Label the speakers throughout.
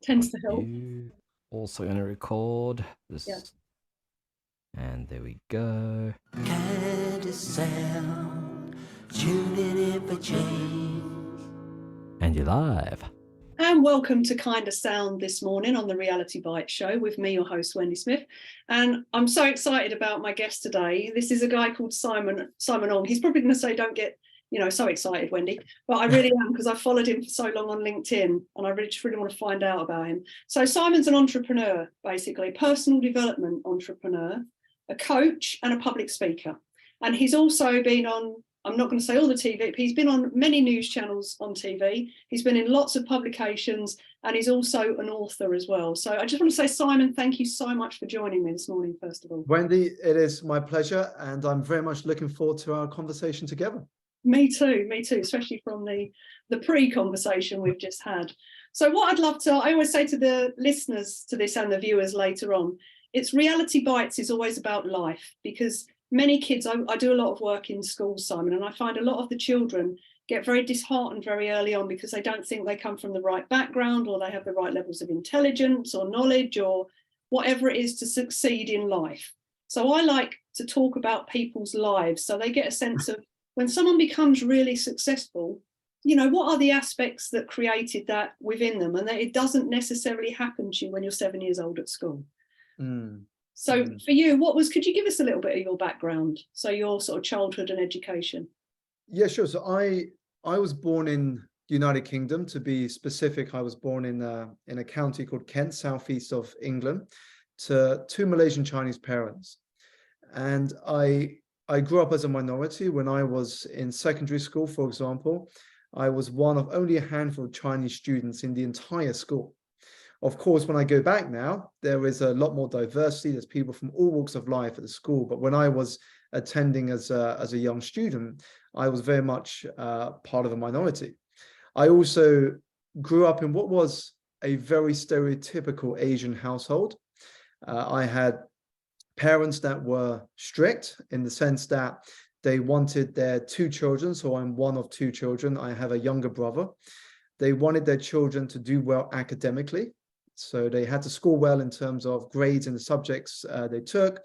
Speaker 1: Tends to help.
Speaker 2: You also going to record
Speaker 1: Yeah.
Speaker 2: this, and there we go.
Speaker 3: Kindasound, tuning in for change.
Speaker 2: And you're live.
Speaker 1: And welcome to Kindasound this morning on the Reality Bite Show with me, your host, Wendy Smith. And I'm so excited about my guest today. This is a guy called Simon Ong. He's probably going to say, don't get, so excited, Wendy. But I really am, because I've followed him for so long on LinkedIn and I really want to find out about him. So Simon's an entrepreneur, basically, personal development entrepreneur, a coach and a public speaker. And he's also been on, I'm not going to say all the TV, but he's been on many news channels on TV. He's been in lots of publications, and he's also an author as well. So I just want to say, Simon, thank you so much for joining me this morning, first of all.
Speaker 4: Wendy, it is my pleasure, and I'm very much looking forward to our conversation together.
Speaker 1: Me too, especially from the pre-conversation we've just had. So what I'd love to, I always say to the listeners to this and the viewers later on, it's Reality Bites is always about life, because many kids, I do a lot of work in schools, Simon, and I find a lot of the children get very disheartened very early on because they don't think they come from the right background, or they have the right levels of intelligence or knowledge or whatever it is to succeed in life. So I like to talk about people's lives so they get a sense of, when someone becomes really successful, what are the aspects that created that within them, and that it doesn't necessarily happen to you when you're 7 years old at school. So for you, could you give us a little bit of your background? So your sort of childhood and education.
Speaker 4: Yeah, sure. So I was born in the United Kingdom. To be specific, I was born in a county called Kent, southeast of England, to two Malaysian Chinese parents. And I grew up as a minority. When I was in secondary school, for example, I was one of only a handful of Chinese students in the entire school. Of course, when I go back now, there is a lot more diversity. There's people from all walks of life at the school. But when I was attending as a young student, I was very much part of a minority. I also grew up in what was a very stereotypical Asian household. I had parents that were strict in the sense that they wanted their two children. So I'm one of two children. I have a younger brother. They wanted their children to do well academically. So they had to score well in terms of grades in the subjects they took.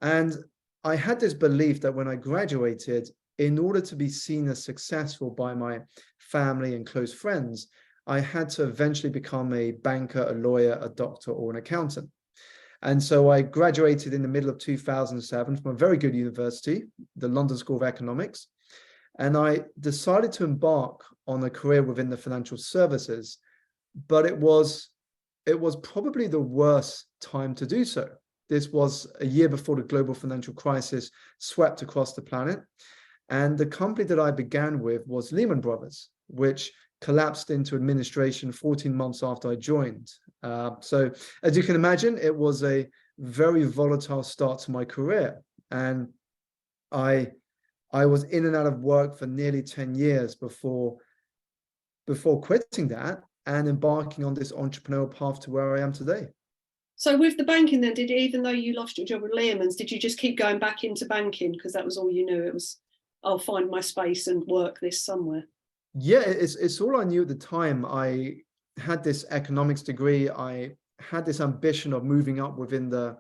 Speaker 4: And I had this belief that when I graduated, in order to be seen as successful by my family and close friends, I had to eventually become a banker, a lawyer, a doctor, or an accountant. And so I graduated in the middle of 2007 from a very good university, the London School of Economics. And I decided to embark on a career within the financial services, but it was probably the worst time to do so. This was a year before the global financial crisis swept across the planet. And the company that I began with was Lehman Brothers, which collapsed into administration 14 months after I joined. So as you can imagine, it was a very volatile start to my career. And I was in and out of work for nearly 10 years before quitting that and embarking on this entrepreneurial path to where I am today.
Speaker 1: So with the banking then, even though you lost your job with Lehman's, did you just keep going back into banking because that was all you knew? It was, I'll find my space and work this somewhere.
Speaker 4: Yeah, it's all I knew at the time. I had this economics degree. I had this ambition of moving up within the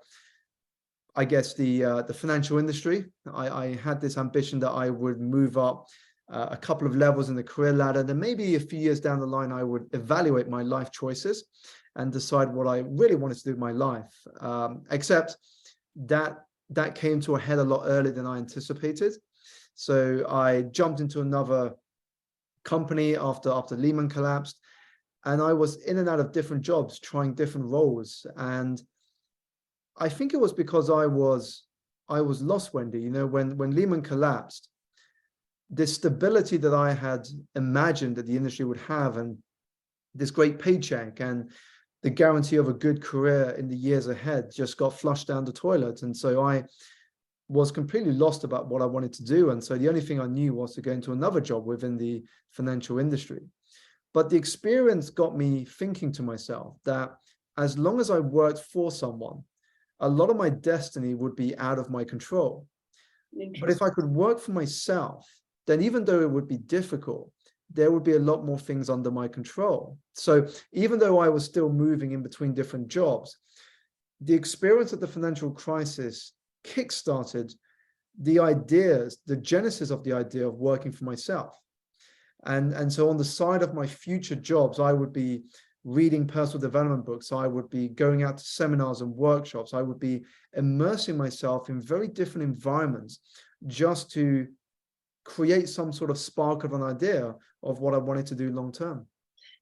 Speaker 4: financial industry. I had this ambition that I would move up a couple of levels in the career ladder. Then maybe a few years down the line, I would evaluate my life choices and decide what I really wanted to do with my life. Except that came to a head a lot earlier than I anticipated. So I jumped into another company after Lehman collapsed, and I was in and out of different jobs, trying different roles. And I think it was because I was lost, Wendy. When Lehman collapsed, the stability that I had imagined that the industry would have, and this great paycheck and the guarantee of a good career in the years ahead, just got flushed down the toilet. And so I was completely lost about what I wanted to do. And so the only thing I knew was to go into another job within the financial industry. But the experience got me thinking to myself that as long as I worked for someone, a lot of my destiny would be out of my control. But if I could work for myself, then even though it would be difficult, there would be a lot more things under my control. So even though I was still moving in between different jobs, the experience of the financial crisis kickstarted the ideas, the genesis of the idea of working for myself. And so on the side of my future jobs, I would be reading personal development books. I would be going out to seminars and workshops. I would be immersing myself in very different environments just to create some sort of spark of an idea of what I wanted to do long term.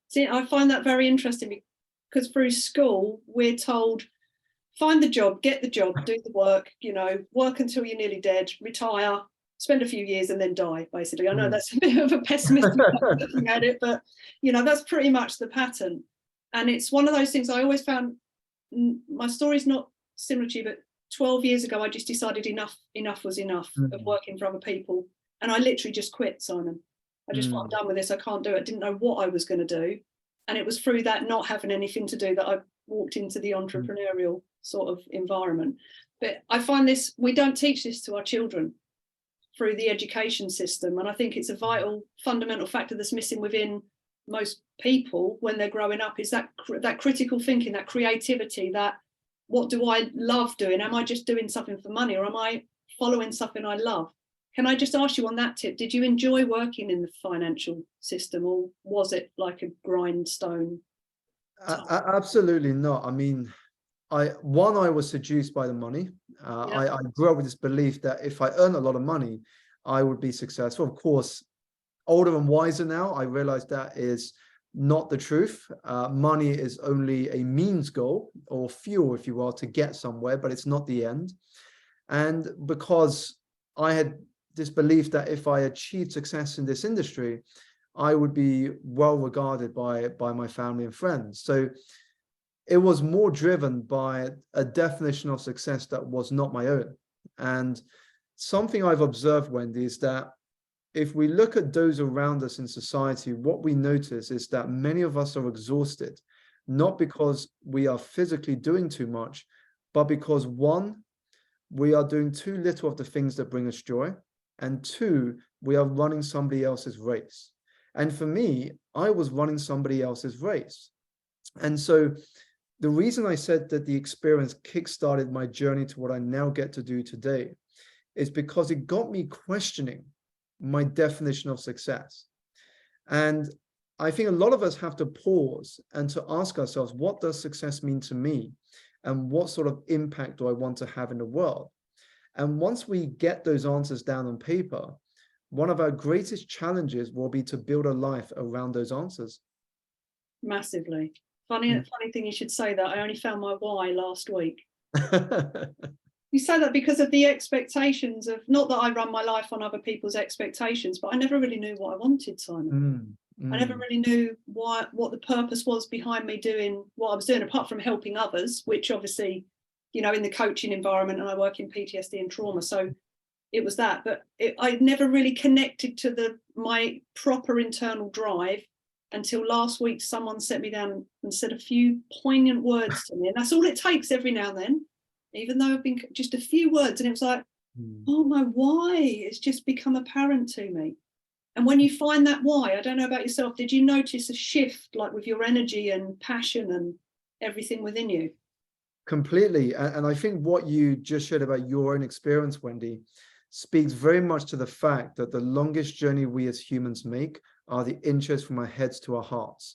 Speaker 1: See, I find that very interesting because through school, we're told, find the job, get the job, do the work, you know, work until you're nearly dead, retire, spend a few years and then die, basically. I know that's a bit of a pessimistic way of looking at it, but, you know, that's pretty much the pattern. And it's one of those things I always found, my story's not similar to you, but 12 years ago, I just decided enough was enough of working for other people. And I literally just quit, Simon. I just thought, I'm done with this. I can't do it. I didn't know what I was going to do. And it was through that not having anything to do that I walked into the entrepreneurial sort of environment. But I find this, we don't teach this to our children through the education system. And I think it's a vital, fundamental factor that's missing within most people when they're growing up, is that critical thinking, that creativity, that what do I love doing? Am I just doing something for money, or am I following something I love? Can I just ask you on that tip, did you enjoy working in the financial system, or was it like a grindstone?
Speaker 4: Absolutely not. I mean, I was seduced by the money. I grew up with this belief that if I earn a lot of money, I would be successful. Of course, older and wiser now, I realize that is not the truth. Money is only a means goal, or fuel, if you will, to get somewhere, but it's not the end. And because I had this belief that if I achieved success in this industry, I would be well regarded by my family and friends. So it was more driven by a definition of success that was not my own. And something I've observed, Wendy, is that if we look at those around us in society, what we notice is that many of us are exhausted, not because we are physically doing too much, but because, one, we are doing too little of the things that bring us joy, and two, we are running somebody else's race. And for me, I was running somebody else's race. And so the reason I said that the experience kickstarted my journey to what I now get to do today is because it got me questioning my definition of success. And I think a lot of us have to pause and to ask ourselves, what does success mean to me? And what sort of impact do I want to have in the world? And once we get those answers down on paper, one of our greatest challenges will be to build a life around those answers.
Speaker 1: Massively. Funny thing you should say that. I only found my why last week. You say that because of the expectations of, not that I run my life on other people's expectations, but I never really knew what I wanted, Simon. I never really knew what the purpose was behind me doing what I was doing, apart from helping others, which obviously, you know, in the coaching environment, and I work in PTSD and trauma. So it was that, but I never really connected to my proper internal drive until last week. Someone set me down and said a few poignant words to me, and that's all it takes every now and then, even though I've been just a few words, and it was like, oh, my why it's just become apparent to me. And when you find that why, I don't know about yourself, did you notice a shift, like with your energy and passion and everything within you?
Speaker 4: Completely. And I think what you just shared about your own experience, Wendy, speaks very much to the fact that the longest journey we as humans make are the inches from our heads to our hearts.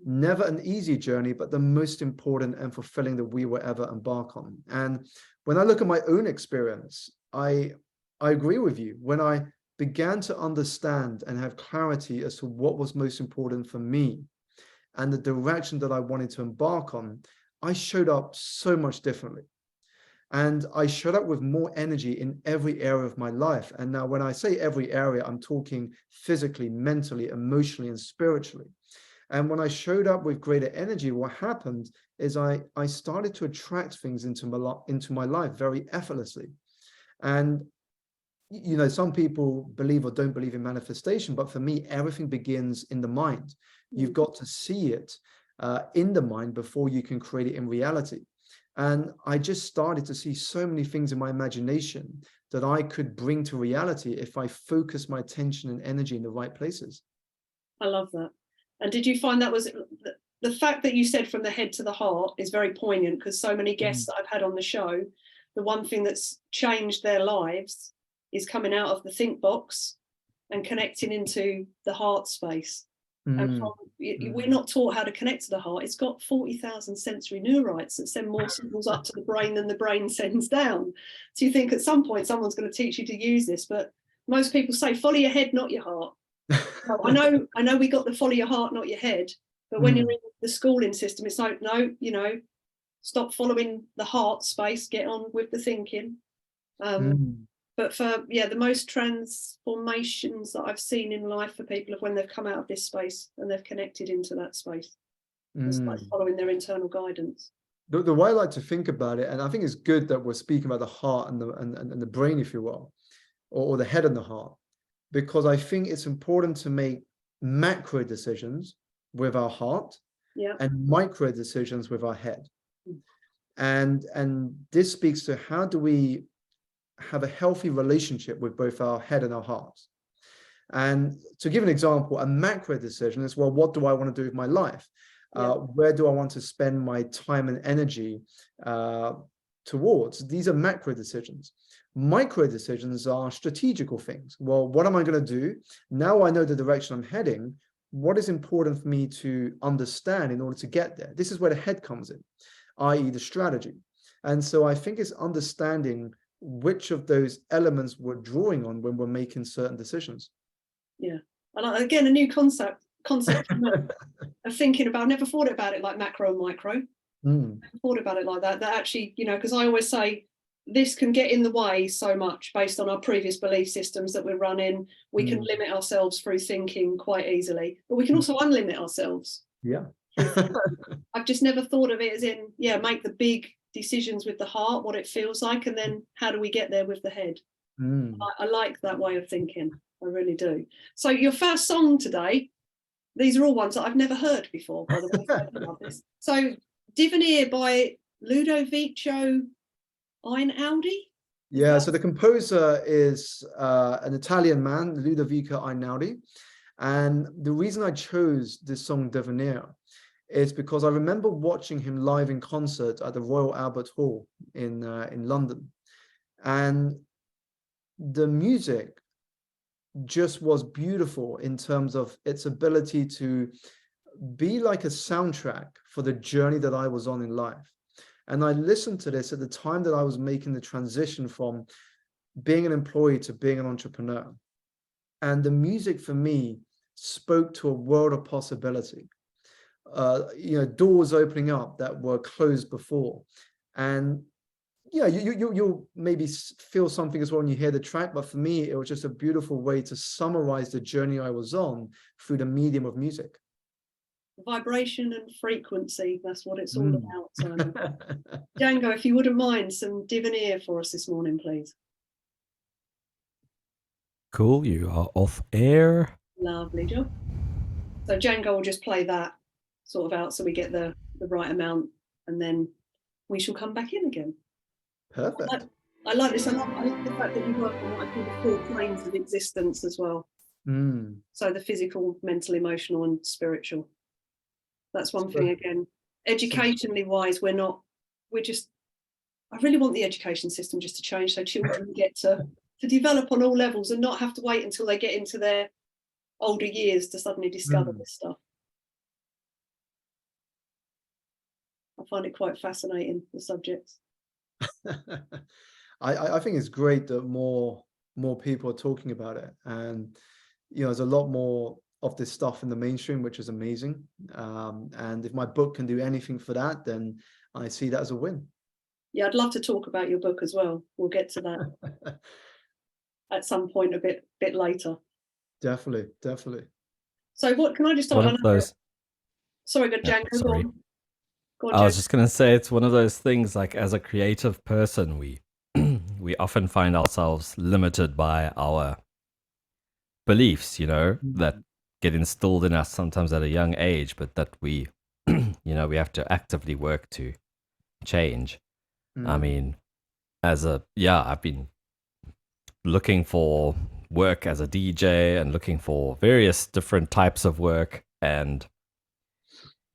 Speaker 4: Never an easy journey, but the most important and fulfilling that we will ever embark on. And when I look at my own experience, I agree with you. When I began to understand and have clarity as to what was most important for me and the direction that I wanted to embark on, I showed up so much differently. And I showed up with more energy in every area of my life. And now when I say every area, I'm talking physically, mentally, emotionally, and spiritually. And when I showed up with greater energy, what happened is I started to attract things into my life very effortlessly. And, you know, some people believe or don't believe in manifestation, but for me, everything begins in the mind. You've got to see it in the mind before you can create it in reality. And I just started to see so many things in my imagination that I could bring to reality if I focus my attention and energy in the right places.
Speaker 1: I love that. And did you find that was the fact that you said from the head to the heart is very poignant, because so many guests that I've had on the show, the one thing that's changed their lives is coming out of the think box and connecting into the heart space. And we're not taught how to connect to the heart. It's got 40,000 sensory neurites that send more signals up to the brain than the brain sends down. So you think at some point someone's going to teach you to use this, but most people say follow your head, not your heart. Well, I know we got the follow your heart, not your head, but when you're in the schooling system, it's like, no, you know, stop following the heart space, get on with the thinking. But for the most transformations that I've seen in life for people of when they've come out of this space and they've connected into that space. It's like following their internal guidance.
Speaker 4: The way I like to think about it, and I think it's good that we're speaking about the heart and the brain, if you will, or the head and the heart, because I think it's important to make macro decisions with our heart and micro decisions with our head. And this speaks to how do we have a healthy relationship with both our head and our hearts. And to give an example, a macro decision is, well, what do I want to do with my life? Where do I want to spend my time and energy towards? These are macro decisions. Micro decisions are strategical things. Well, what am I going to do? Now I know the direction I'm heading. What is important for me to understand in order to get there? This is where the head comes in, i.e. the strategy. And so I think it's understanding which of those elements we're drawing on when we're making certain decisions. Yeah.
Speaker 1: And again, a new concept of thinking about, I never thought about it like macro and micro. Never thought about it like that. That actually, you know, because I always say this can get in the way so much based on our previous belief systems that we're running. We can limit ourselves through thinking quite easily, but we can also unlimit ourselves.
Speaker 4: Yeah.
Speaker 1: I've just never thought of it as in, make the big decisions with the heart, what it feels like, and then how do we get there with the head. I like that way of thinking. I really do. So your first song today, these are all ones that I've never heard before, by the way. So Divineer by Ludovico Einaudi.
Speaker 4: Yeah, so the composer is an Italian man, Ludovico Einaudi. And the reason I chose this song Divineer is because I remember watching him live in concert at the Royal Albert Hall in London. And the music just was beautiful in terms of its ability to be like a soundtrack for the journey that I was on in life. And I listened to this at the time that I was making the transition from being an employee to being an entrepreneur. And the music for me spoke to a world of possibility. Doors opening up that were closed before. And you'll maybe feel something as well when you hear the track, but for me, it was just a beautiful way to summarize the journey I was on through the medium of music.
Speaker 1: Vibration and frequency, that's what it's all about. Django, if you wouldn't mind, some Divineer for us this morning, please.
Speaker 2: Cool, you are off air.
Speaker 1: Lovely job. So Django will just play that sort of out so we get the right amount, and then we shall come back in again.
Speaker 4: Perfect.
Speaker 1: I like this. I like the fact that you work on what I call the 4 planes of existence as well. So the physical, mental, emotional, and spiritual. That's one thing. Again, educationally wise, I really want the education system just to change so children get to develop on all levels and not have to wait until they get into their older years to suddenly discover this stuff. I find it quite fascinating, the subjects.
Speaker 4: I think it's great that more people are talking about it, and there's a lot more of this stuff in the mainstream, which is amazing. And if my book can do anything for that, then I see that as a win.
Speaker 1: Yeah, I'd love to talk about your book as well. We'll get to that at some point a bit later.
Speaker 4: Definitely.
Speaker 1: So what can I just
Speaker 2: start? One of those.
Speaker 1: Sorry, good, Django.
Speaker 2: Sorry.
Speaker 1: Go on,
Speaker 2: I was just going to say, it's one of those things, like, as a creative person, we often find ourselves limited by our beliefs, that get instilled in us sometimes at a young age, but that we have to actively work to change. I mean, I've been looking for work as a DJ and looking for various different types of work. And,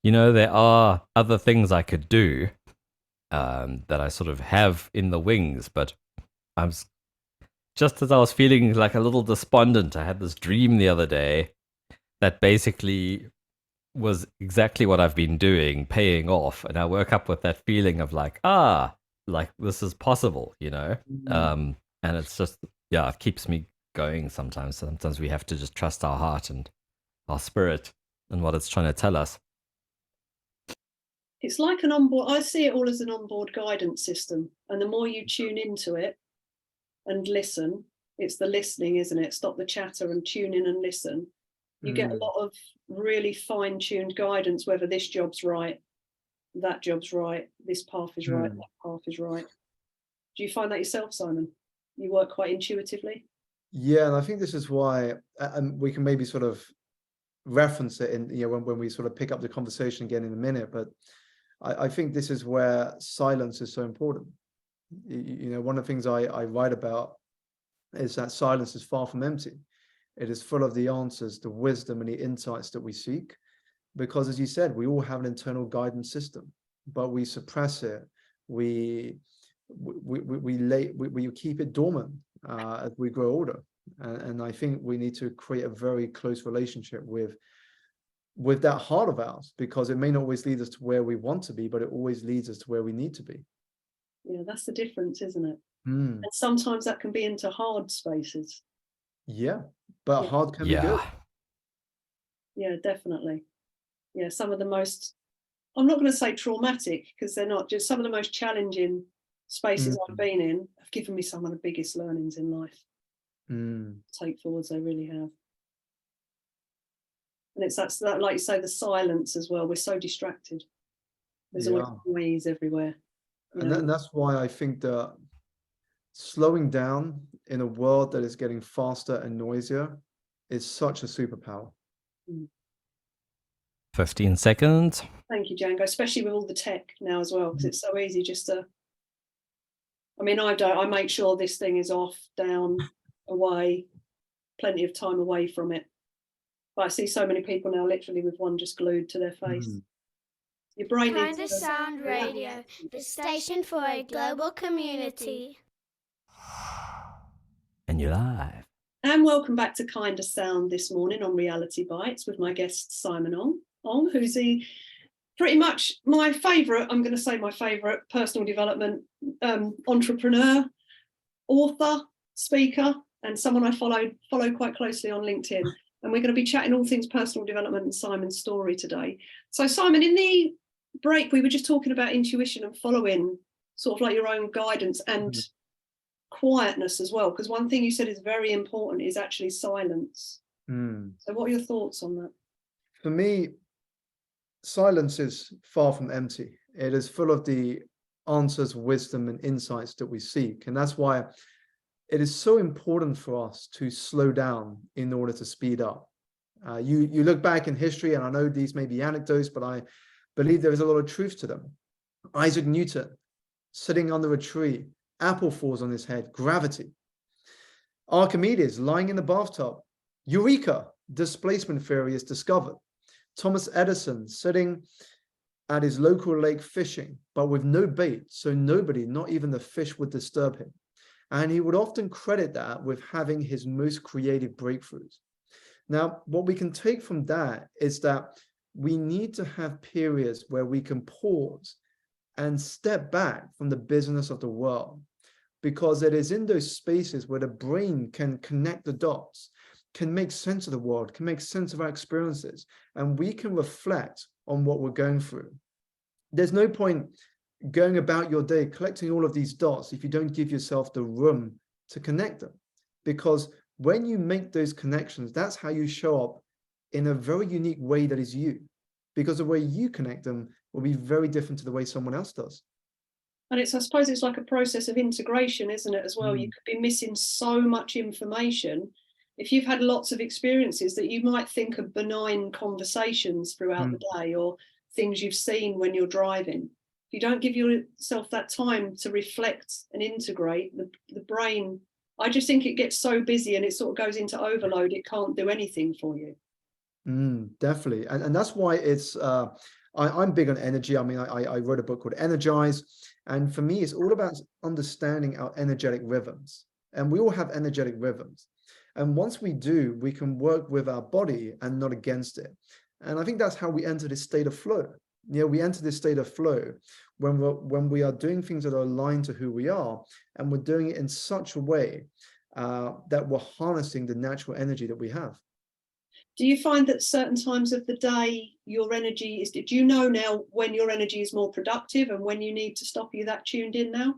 Speaker 2: you know, there are other things I could do that I sort of have in the wings, but just as I was feeling like a little despondent, I had this dream the other day that basically was exactly what I've been doing, paying off. And I woke up with that feeling of like, like this is possible, you know? And it's just, yeah, it keeps me going sometimes. Sometimes we have to just trust our heart and our spirit and what it's trying to tell us.
Speaker 1: It's like an onboard, I see it all as an onboard guidance system. And the more you tune into it and listen, it's the listening, isn't it? Stop the chatter and tune in and listen. You get a lot of really fine-tuned guidance, whether this job's right, that job's right, this path is right, that path is right. Do you find that yourself, Simon? You work quite intuitively?
Speaker 4: Yeah, and I think this is why, and we can maybe sort of reference it in, you know, when we sort of pick up the conversation again in a minute, but I think this is where silence is so important. You know, one of the things I write about is that silence is far from empty. It is full of the answers, the wisdom, and the insights that we seek. Because, as you said, we all have an internal guidance system, but we suppress it. We keep it dormant as we grow older. And I think we need to create a very close relationship with that heart of ours, because it may not always lead us to where we want to be, but it always leads us to where we need to be.
Speaker 1: Yeah, that's the difference, isn't it? And sometimes that can be into hard spaces.
Speaker 4: Yeah, but hard can be good.
Speaker 1: Yeah, definitely. Yeah, some of the most, I'm not going to say traumatic, because they're not, just some of the most challenging spaces I've been in have given me some of the biggest learnings in life. Take forwards, they really have. And it's that, like you say, the silence as well. We're so distracted. There's always noise everywhere.
Speaker 4: And that's why I think that slowing down in a world that is getting faster and noisier is such a superpower.
Speaker 2: 15 seconds.
Speaker 1: Thank you, Django, especially with all the tech now as well, because it's so easy just to, I mean, I make sure this thing is off, down, away, plenty of time away from it. But I see so many people now literally with one just glued to their face. Your brain needs
Speaker 5: Kindasound Radio, the station for a global community.
Speaker 2: And you're live.
Speaker 1: And welcome back to Kindasound this morning on Reality Bites with my guest Simon Ong, who's pretty much my favourite, I'm going to say my favourite personal development entrepreneur, author, speaker, and someone I follow quite closely on LinkedIn. And we're going to be chatting all things personal development and Simon's story today. So Simon, in the break, we were just talking about intuition and following sort of like your own guidance and quietness as well. Because one thing you said is very important is actually silence. So what are your thoughts on that?
Speaker 4: For me, silence is far from empty. It is full of the answers, wisdom, and insights that we seek. And that's why it is so important for us to slow down in order to speed up. You look back in history, and I know these may be anecdotes, but I believe there is a lot of truth to them. Isaac Newton, sitting under a tree, apple falls on his head, gravity. Archimedes, lying in the bathtub, eureka, displacement theory is discovered. Thomas Edison, sitting at his local lake fishing, but with no bait, so nobody, not even the fish, would disturb him. And he would often credit that with having his most creative breakthroughs. Now, what we can take from that is that we need to have periods where we can pause and step back from the business of the world, because it is in those spaces where the brain can connect the dots, can make sense of the world, can make sense of our experiences, and we can reflect on what we're going through. There's no point going about your day collecting all of these dots if you don't give yourself the room to connect them. Because when you make those connections, that's how you show up in a very unique way that is you. Because the way you connect them will be very different to the way someone else does.
Speaker 1: And I suppose it's like a process of integration, isn't it, as well? You could be missing so much information. If you've had lots of experiences that you might think are benign conversations throughout the day, or things you've seen when you're driving, if you don't give yourself that time to reflect and integrate, the brain I just think it gets so busy and it sort of goes into overload, it can't do anything for you.
Speaker 4: Definitely. And that's why it's, I'm big on energy. I mean, I wrote a book called Energize. And for me, it's all about understanding our energetic rhythms. And we all have energetic rhythms. And once we do, we can work with our body and not against it. And I think that's how we enter this state of flow. We enter this state of flow when we are doing things that are aligned to who we are, and we're doing it in such a way that we're harnessing the natural energy that we have.
Speaker 1: Do you find that certain times of the day your energy is, do you know now when your energy is more productive and when you need to stop? You that tuned in now?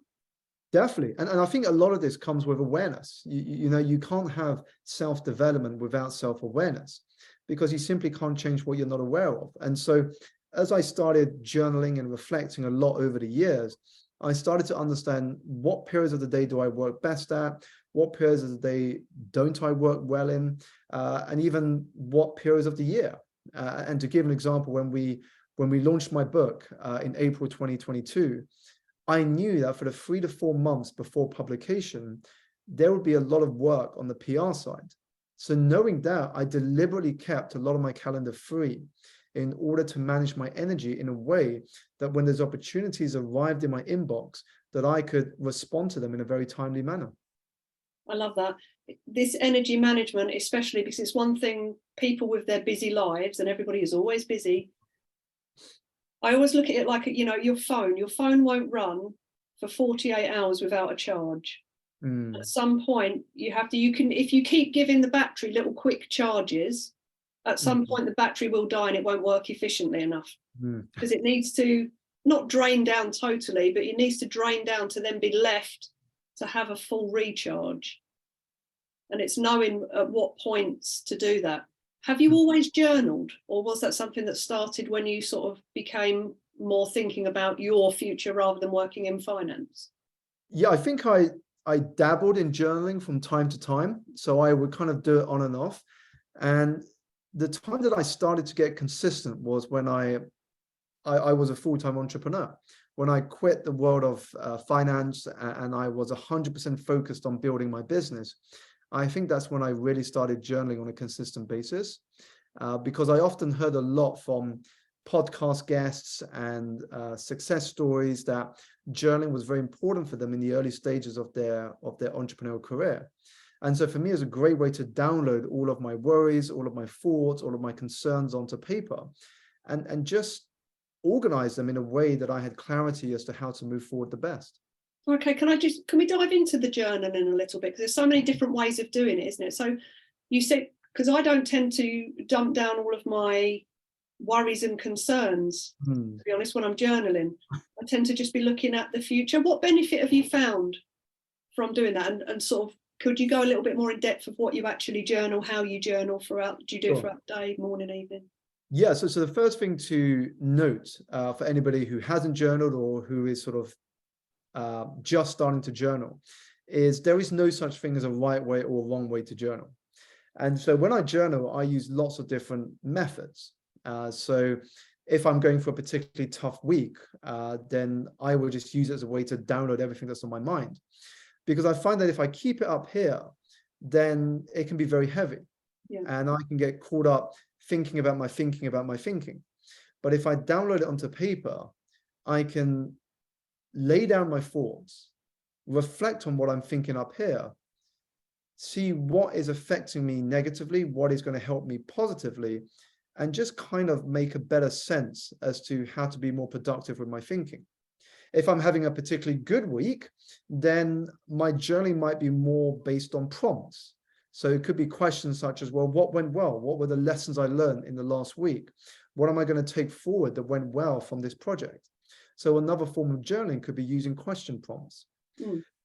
Speaker 4: Definitely. And I think a lot of this comes with awareness. You know, you can't have self-development without self-awareness, because you simply can't change what you're not aware of. And so as I started journaling and reflecting a lot over the years, I started to understand what periods of the day do I work best at, what periods of the day don't I work well in, and even what periods of the year. And to give an example, when we launched my book in April 2022, I knew that for the 3 to 4 months before publication, there would be a lot of work on the PR side. So knowing that, I deliberately kept a lot of my calendar free in order to manage my energy in a way that when those opportunities arrived in my inbox, that I could respond to them in a very timely manner.
Speaker 1: I love that. This energy management, especially because it's one thing, people with their busy lives, and everybody is always busy. I always look at it like, you know, your phone won't run for 48 hours without a charge. At some point if you keep giving the battery little quick charges, at some point the battery will die and it won't work efficiently enough, because it needs to not drain down totally, but it needs to drain down to then be left to have a full recharge. And it's knowing at what points to do that. Have you always journaled, or was that something that started when you sort of became more thinking about your future rather than working in finance?
Speaker 4: Yeah, I think I dabbled in journaling from time to time. So I would kind of do it on and off. And the time that I started to get consistent was when I was a full-time entrepreneur. When I quit the world of finance and I was 100% focused on building my business, I think that's when I really started journaling on a consistent basis, because I often heard a lot from podcast guests and success stories that journaling was very important for them in the early stages of their entrepreneurial career. And so for me, it's a great way to download all of my worries, all of my thoughts, all of my concerns onto paper, and just organize them in a way that I had clarity as to how to move forward the best.
Speaker 1: Okay, can we dive into the journaling a little bit? Because there's so many different ways of doing it, isn't it? So you said, because I don't tend to dump down all of my worries and concerns, to be honest, when I'm journaling. I tend to just be looking at the future. What benefit have you found from doing that? And sort of, could you go a little bit more in depth of what you actually journal, how you journal throughout? Do you do it throughout the day, morning, evening?
Speaker 4: Yeah, so the first thing to note for anybody who hasn't journaled or who is sort of just starting to journal is there is no such thing as a right way or a wrong way to journal. And so when I journal, I use lots of different methods. So if I'm going for a particularly tough week, then I will just use it as a way to download everything that's on my mind. Because I find that if I keep it up here, then it can be very heavy. Yeah. And I can get caught up thinking about my thinking. But if I download it onto paper, I can lay down my thoughts, reflect on what I'm thinking up here, see what is affecting me negatively, what is going to help me positively, and just kind of make a better sense as to how to be more productive with my thinking. If I'm having a particularly good week, then my journaling might be more based on prompts. So it could be questions such as, well, what went well? What were the lessons I learned in the last week? What am I going to take forward that went well from this project? So another form of journaling could be using question prompts.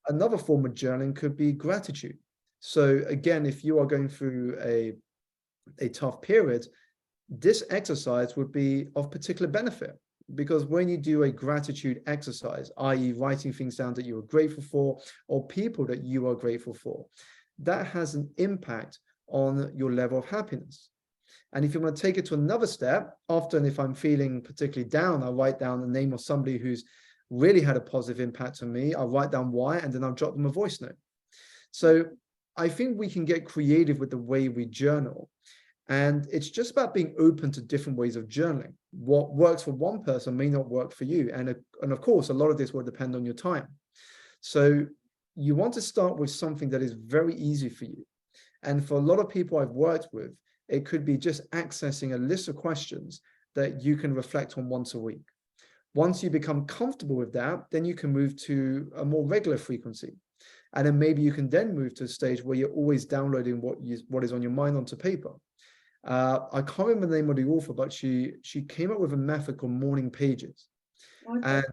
Speaker 4: Another form of journaling could be gratitude. So again, if you are going through a tough period, this exercise would be of particular benefit, because when you do a gratitude exercise, i.e. writing things down that you are grateful for or people that you are grateful for, that has an impact on your level of happiness. And if you want to take it to another step, often if I'm feeling particularly down, I'll write down the name of somebody who's really had a positive impact on me. I'll write down why, and then I'll drop them a voice note. So I think we can get creative with the way we journal. And it's just about being open to different ways of journaling. What works for one person may not work for you. And of course, a lot of this will depend on your time. So you want to start with something that is very easy for you. And for a lot of people I've worked with, it could be just accessing a list of questions that you can reflect on once a week. Once you become comfortable with that, then you can move to a more regular frequency. And then maybe you can then move to a stage where you're always downloading what is on your mind onto paper. I can't remember the name of the author, but she came up with a method called morning pages.
Speaker 1: Okay.
Speaker 4: And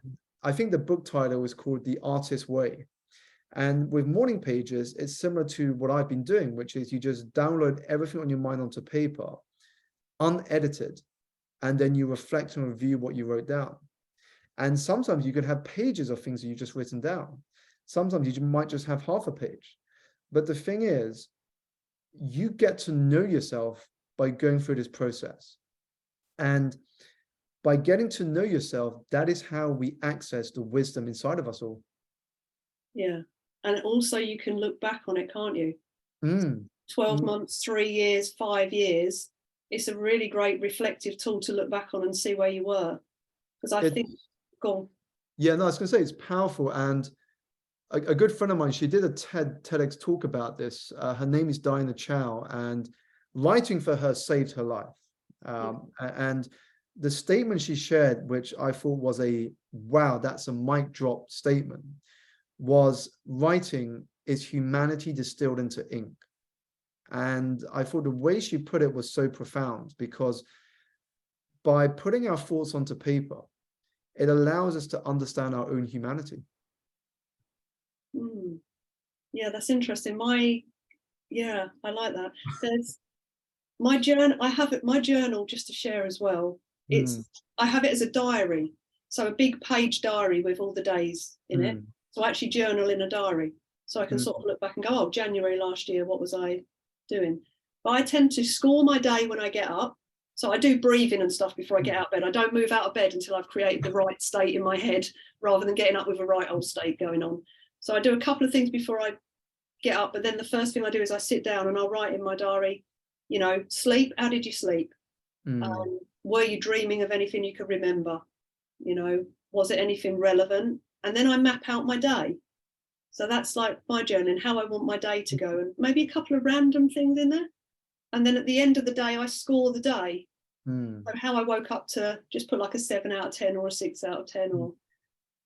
Speaker 4: I think the book title was called The Artist's Way. And with morning pages, it's similar to what I've been doing, which is you just download everything on your mind onto paper, unedited, and then you reflect and review what you wrote down. And sometimes you could have pages of things that you've just written down. Sometimes you might just have half a page. But the thing is, you get to know yourself by going through this process. And by getting to know yourself, that is how we access the wisdom inside of us all.
Speaker 1: Yeah. And also you can look back on it, can't you? 12 months, 3 years, 5 years. It's a really great reflective tool to look back on and see where you were. Because I think, go on.
Speaker 4: Yeah, no, I was going to say it's powerful. And a good friend of mine, she did a TEDx talk about this. Her name is Diana Chow, and writing for her saved her life. And the statement she shared, which I thought was wow, that's a mic drop statement, was writing is humanity distilled into ink. And I thought the way she put it was so profound, because by putting our thoughts onto paper, it allows us to understand our own humanity.
Speaker 1: Yeah, that's interesting. I like that. There's my journal. I have it, my journal, just to share as well. I have it as a diary, so a big page diary with all the days in it. So I actually journal in a diary, so I can sort of look back and go, oh, January last year, what was I doing? But I tend to score my day when I get up. So I do breathing and stuff before I get out of bed. I don't move out of bed until I've created the right state in my head, rather than getting up with a right old state going on. So I do a couple of things before I get up, but then the first thing I do is I sit down and I'll write in my diary, sleep, how did you sleep? Were you dreaming of anything you could remember? Was it anything relevant? And then I map out my day. So that's like my journey and how I want my day to go, and maybe a couple of random things in there. And then at the end of the day, I score the day. So how I woke up to just put like a 7 out of 10 or a 6 out of 10, or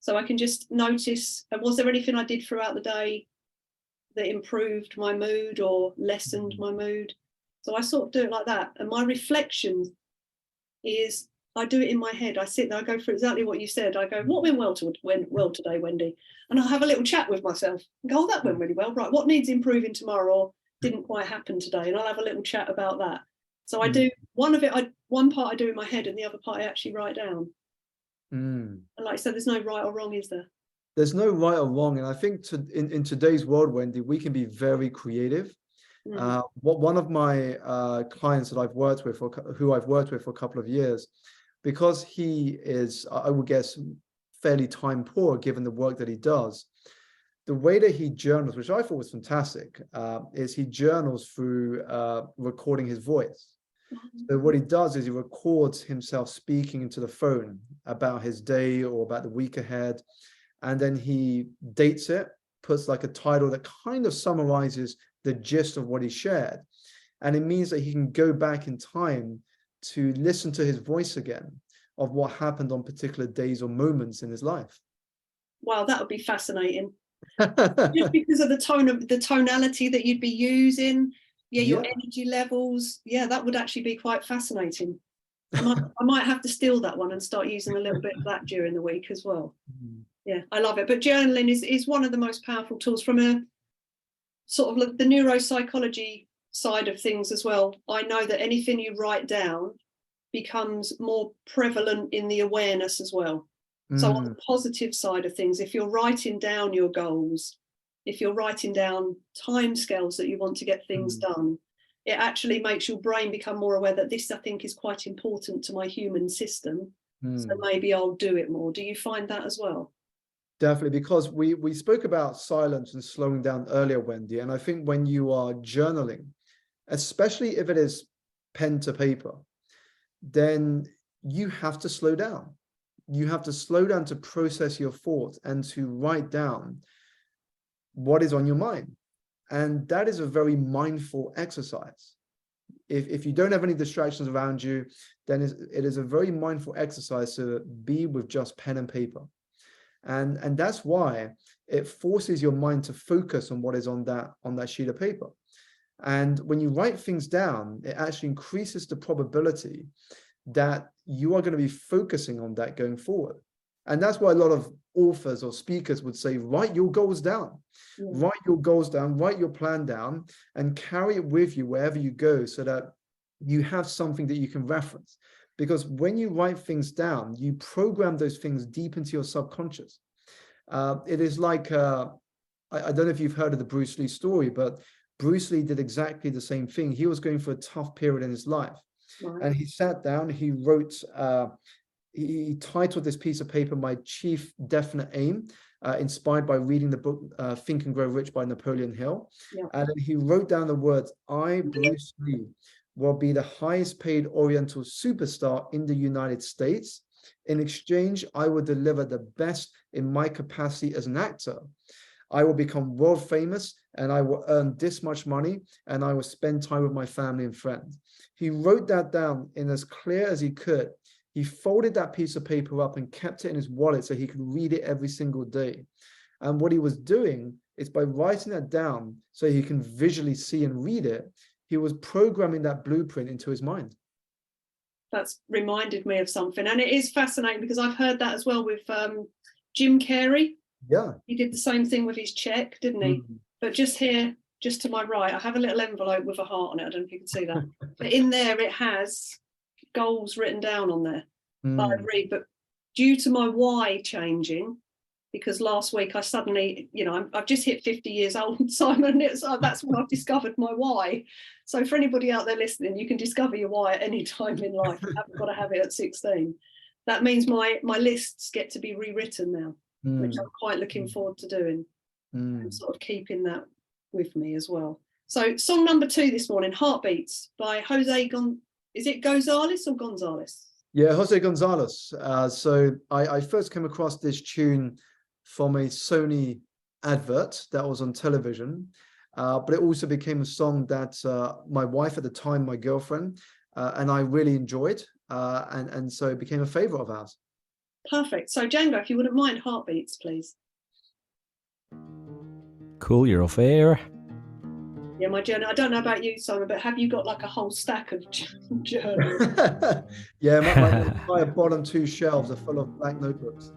Speaker 1: so I can just notice, was there anything I did throughout the day that improved my mood or lessened my mood? So I sort of do it like that. And my reflection is, I do it in my head. I sit there, I go through exactly what you said. I go, what went well today, Wendy? And I'll have a little chat with myself and go, oh, that went really well. Right, what needs improving tomorrow or didn't quite happen today? And I'll have a little chat about that. So I do one part I do in my head, and the other part I actually write down. And like I said, there's no right or wrong, is there?
Speaker 4: There's no right or wrong. And I think in today's world, Wendy, we can be very creative. One of my clients that I've worked with, or who I've worked with for a couple of years, because he is, I would guess, fairly time poor given the work that he does, the way that he journals, which I thought was fantastic, is he journals through recording his voice. So what he does is he records himself speaking into the phone about his day or about the week ahead, and then he dates it, puts like a title that kind of summarizes the gist of what he shared. And it means that he can go back in time to listen to his voice again of what happened on particular days or moments in his life.
Speaker 1: Wow, that would be fascinating. Just because of the tonality that you'd be using, your energy levels. Yeah, that would actually be quite fascinating. I might have to steal that one and start using a little bit of that during the week as well. Yeah, I love it. But journaling is one of the most powerful tools from a sort of the neuropsychology side of things as well. I know that anything you write down becomes more prevalent in the awareness as well. So on the positive side of things, if you're writing down your goals, if you're writing down timescales that you want to get things done, it actually makes your brain become more aware that this, I think, is quite important to my human system. So maybe I'll do it more. Do you find that as well?
Speaker 4: Definitely, because we spoke about silence and slowing down earlier, Wendy. And I think when you are journaling, especially if it is pen to paper, then you have to slow down. You have to slow down to process your thoughts and to write down what is on your mind. And that is a very mindful exercise. If you don't have any distractions around you, then it is a very mindful exercise to be with just pen and paper. And that's why it forces your mind to focus on what is on that sheet of paper. And when you write things down, it actually increases the probability that you are going to be focusing on that going forward. And that's why a lot of authors or speakers would say, write your goals down, write your goals down, write your plan down, and carry it with you wherever you go so that you have something that you can reference. Because when you write things down, you program those things deep into your subconscious. It is like, I don't know if you've heard of the Bruce Lee story, but Bruce Lee did exactly the same thing. He was going through a tough period in his life. Right. And he sat down, he wrote, he titled this piece of paper, My Chief Definite Aim, inspired by reading the book Think and Grow Rich by Napoleon Hill. Yeah. And then he wrote down the words, I, Bruce Lee, will be the highest paid Oriental superstar in the United States. In exchange, I will deliver the best in my capacity as an actor. I will become world famous and I will earn this much money and I will spend time with my family and friends. He wrote that down in as clear as he could. He folded that piece of paper up and kept it in his wallet so he could read it every single day. And what he was doing is by writing that down so he can visually see and read it, he was programming that blueprint into his mind.
Speaker 1: That's reminded me of something. And it is fascinating because I've heard that as well with Jim Carrey.
Speaker 4: Yeah.
Speaker 1: He did the same thing with his check, didn't he? Mm-hmm. But just here, just to my right, I have a little envelope with a heart on it. I don't know if you can see that. But in there, it has goals written down on there that I read. But due to my why changing, because last week I suddenly, I've just hit 50 years old, Simon. That's when I've discovered my why. So for anybody out there listening, you can discover your why at any time in life. You haven't got to have it at 16. That means my lists get to be rewritten now, which I'm quite looking forward to doing. And sort of keeping that with me as well. So song number 2 this morning, Heartbeats by Jose is it Gonzalez or Gonzalez?
Speaker 4: Yeah, Jose Gonzalez. So I first came across this tune from a Sony advert that was on television, but it also became a song that my wife at the time, my girlfriend, and I really enjoyed, and so it became a favorite of ours.
Speaker 1: Perfect. So Django, if you wouldn't mind, Heartbeats, please.
Speaker 2: Cool, you're off air.
Speaker 1: Yeah, my journal. I don't know about you, Simon, but have you got like a whole stack of journals?
Speaker 4: Yeah, my entire bottom 2 shelves are full of black notebooks.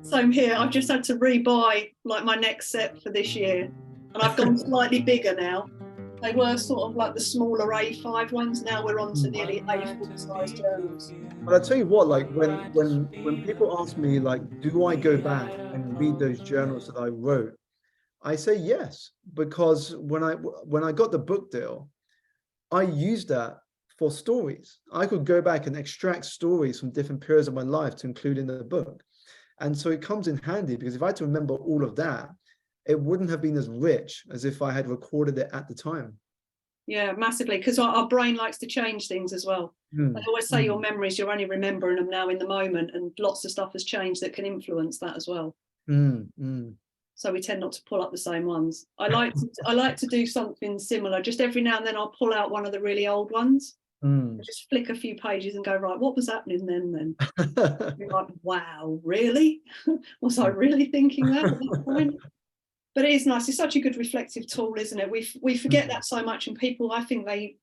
Speaker 1: Same here. I've just had to rebuy like my next set for this year, and I've gone slightly bigger now. They were sort of like the smaller A5 ones. Now we're on to nearly A4 size journals.
Speaker 4: But I tell you what, like when people ask me, like, do I go back and read those journals that I wrote? I say yes, because when I got the book deal, I used that for stories. I could go back and extract stories from different periods of my life to include in the book. And so it comes in handy because if I had to remember all of that, it wouldn't have been as rich as if I had recorded it at the time.
Speaker 1: Yeah, massively, because our brain likes to change things as well. They always say your memories, you're only remembering them now in the moment, and lots of stuff has changed that can influence that as well. So we tend not to pull up the same ones. I like to do something similar. Just every now and then I'll pull out one of the really old ones. Just flick a few pages and go, right, what was happening then? You're like, wow, really? Was I really thinking that at that point? But it is nice. It's such a good reflective tool, isn't it? We forget that so much, and people, I think they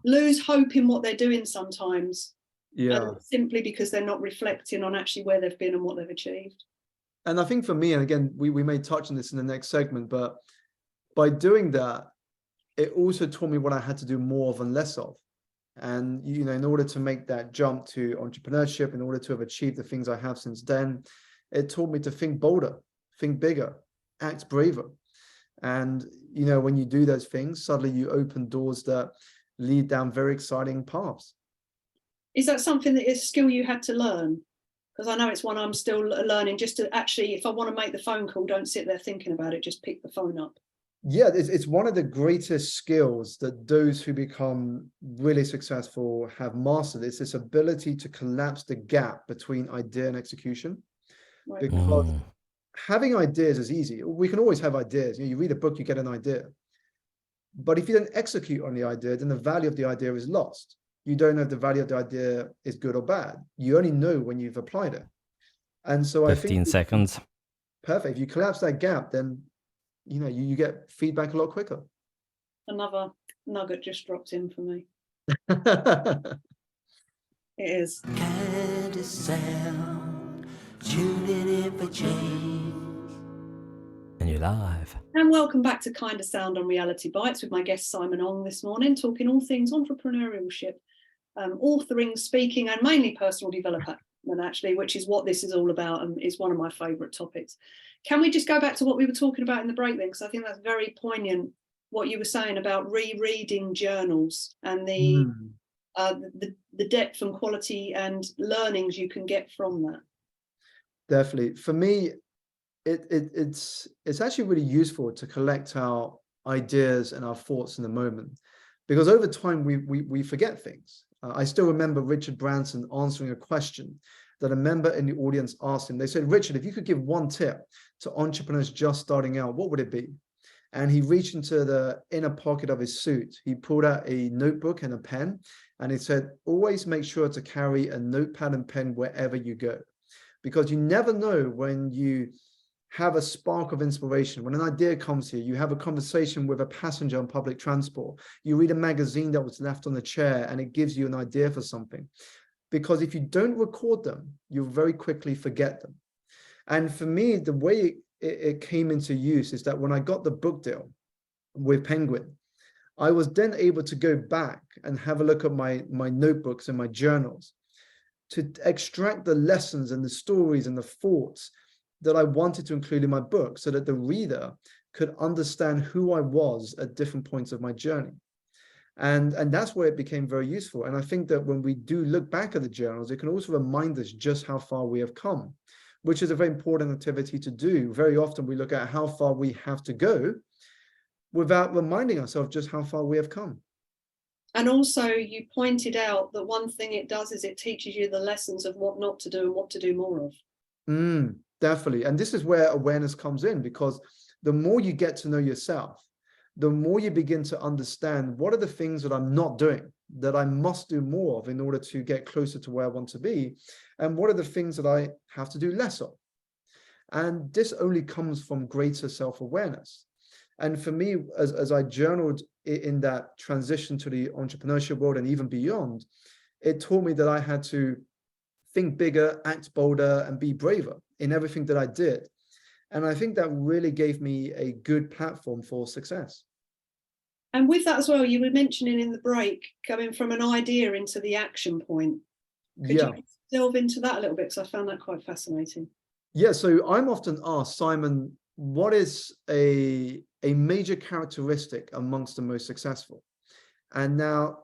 Speaker 1: lose hope in what they're doing sometimes.
Speaker 4: Yeah.
Speaker 1: Simply because they're not reflecting on actually where they've been and what they've achieved.
Speaker 4: And I think for me, and again, we may touch on this in the next segment, but by doing that, it also taught me what I had to do more of and less of. And, in order to make that jump to entrepreneurship, in order to have achieved the things I have since then, it taught me to think bolder, think bigger, act braver. And, when you do those things, suddenly you open doors that lead down very exciting paths.
Speaker 1: Is that something that is a skill you had to learn? Because I know it's one I'm still learning, just to actually, if I want to make the phone call, don't sit there thinking about it, just pick the phone up.
Speaker 4: Yeah, it's one of the greatest skills that those who become really successful have mastered. It's this ability to collapse the gap between idea and execution.
Speaker 1: Right.
Speaker 4: Because having ideas is easy. We can always have ideas. You read a book, you get an idea. But if you don't execute on the idea, then the value of the idea is lost. You don't know if the value of the idea is good or bad. You only know when you've applied it. And so I think
Speaker 2: 15 seconds.
Speaker 4: perfect. If you collapse that gap, then you get feedback a lot quicker.
Speaker 1: Another nugget just dropped in for me. It is.
Speaker 3: Kindasound, tuning in for change.
Speaker 2: And you're live.
Speaker 1: And welcome back to Kindasound on Reality Bites with my guest Simon Ong this morning, talking all things entrepreneurship, authoring, speaking, and mainly personal development, actually, which is what this is all about and is one of my favourite topics. Can we just go back to what we were talking about in the break then? Because I think that's very poignant, what you were saying about rereading journals and the depth and quality and learnings you can get from that.
Speaker 4: Definitely. For me, it's actually really useful to collect our ideas and our thoughts in the moment, because over time we forget things. I still remember Richard Branson answering a question that a member in the audience asked him. They said, "Richard, if you could give one tip to entrepreneurs just starting out, what would it be?" And he reached into the inner pocket of his suit. He pulled out a notebook and a pen, and he said, "Always make sure to carry a notepad and pen wherever you go, because you never know when you have a spark of inspiration, when an idea comes here, you have a conversation with a passenger on public transport, you read a magazine that was left on the chair and it gives you an idea for something. Because if you don't record them, you'll very quickly forget them." And for me, the way it came into use is that when I got the book deal with Penguin, I was then able to go back and have a look at my notebooks and my journals to extract the lessons and the stories and the thoughts that I wanted to include in my book, so that the reader could understand who I was at different points of my journey. And that's where it became very useful. And I think that when we do look back at the journals, it can also remind us just how far we have come, which is a very important activity to do. Very often we look at how far we have to go without reminding ourselves just how far we have come.
Speaker 1: And also you pointed out that one thing it does is it teaches you the lessons of what not to do and what to do more of.
Speaker 4: Definitely. And this is where awareness comes in, because the more you get to know yourself, the more you begin to understand what are the things that I'm not doing, that I must do more of in order to get closer to where I want to be, and what are the things that I have to do less of. And this only comes from greater self-awareness. And for me, as I journaled in that transition to the entrepreneurship world and even beyond, it taught me that I had to think bigger, act bolder, and be braver in everything that I did. And I think that really gave me a good platform for success.
Speaker 1: And with that as well, you were mentioning in the break, coming from an idea into the action point. Could you delve into that a little bit? Because I found that quite fascinating.
Speaker 4: Yeah, so I'm often asked, Simon, what is a major characteristic amongst the most successful? And now,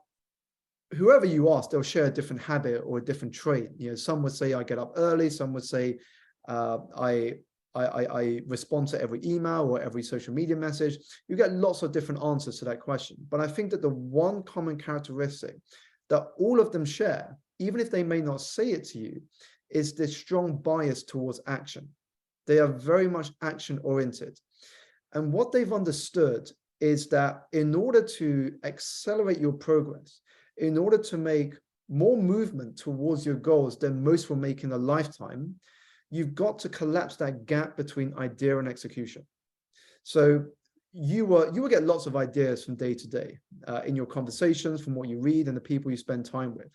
Speaker 4: whoever you ask, they'll share a different habit or a different trait. Some would say I get up early. Some would say I respond to every email or every social media message. You get lots of different answers to that question. But I think that the one common characteristic that all of them share, even if they may not say it to you, is this strong bias towards action. They are very much action oriented. And what they've understood is that in order to accelerate your progress, in order to make more movement towards your goals than most will make in a lifetime, you've got to collapse that gap between idea and execution. So you will get lots of ideas from day to day in your conversations, from what you read and the people you spend time with.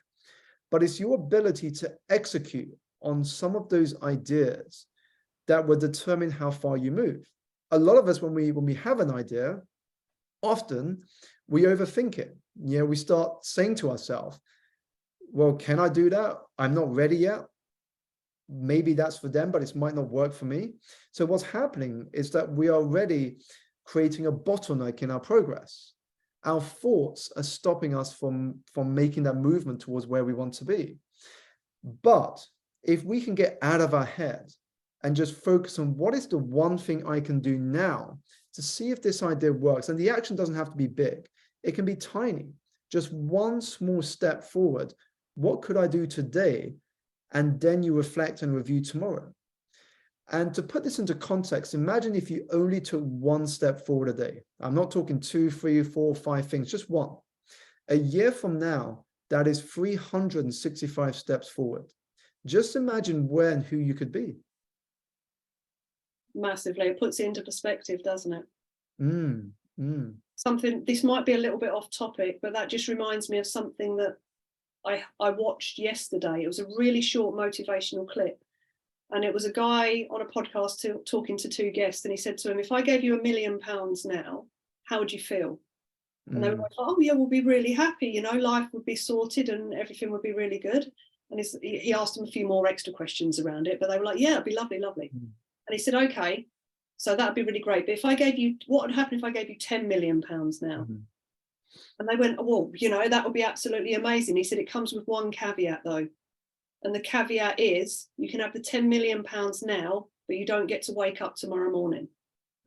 Speaker 4: But it's your ability to execute on some of those ideas that will determine how far you move. A lot of us, when we have an idea, often we overthink it. We start saying to ourselves, well, can I do that? I'm not ready yet. Maybe that's for them, but it might not work for me. So what's happening is that we are already creating a bottleneck in our progress. Our thoughts are stopping us from making that movement towards where we want to be. But if we can get out of our head and just focus on what is the one thing I can do now to see if this idea works. And the action doesn't have to be big. It can be tiny, just one small step forward. What could I do today? And then you reflect and review tomorrow. And to put this into context, imagine if you only took one step forward a day. I'm not talking 2, 3, 4, 5 things, just one. A year from now, that is 365 steps forward. Just imagine where and who you could be.
Speaker 1: Massively. It puts it into perspective, doesn't it?
Speaker 4: Something,
Speaker 1: this might be a little bit off topic, but that just reminds me of something that I watched yesterday. It was a really short motivational clip. And it was a guy on a podcast talking to 2 guests. And he said to him, if I gave you £1 million now, how would you feel? And they were like, oh, yeah, we'll be really happy. You know, life would be sorted and everything would be really good. And he asked them a few more extra questions around it. But they were like, yeah, it'd be lovely, lovely. And he said, OK, so that'd be really great. But if I gave you, what would happen if I gave you £10 million now? And they went, well, you know, that would be absolutely amazing. He said, it comes with one caveat, though. And the caveat is you can have the £10 million now, but you don't get to wake up tomorrow morning.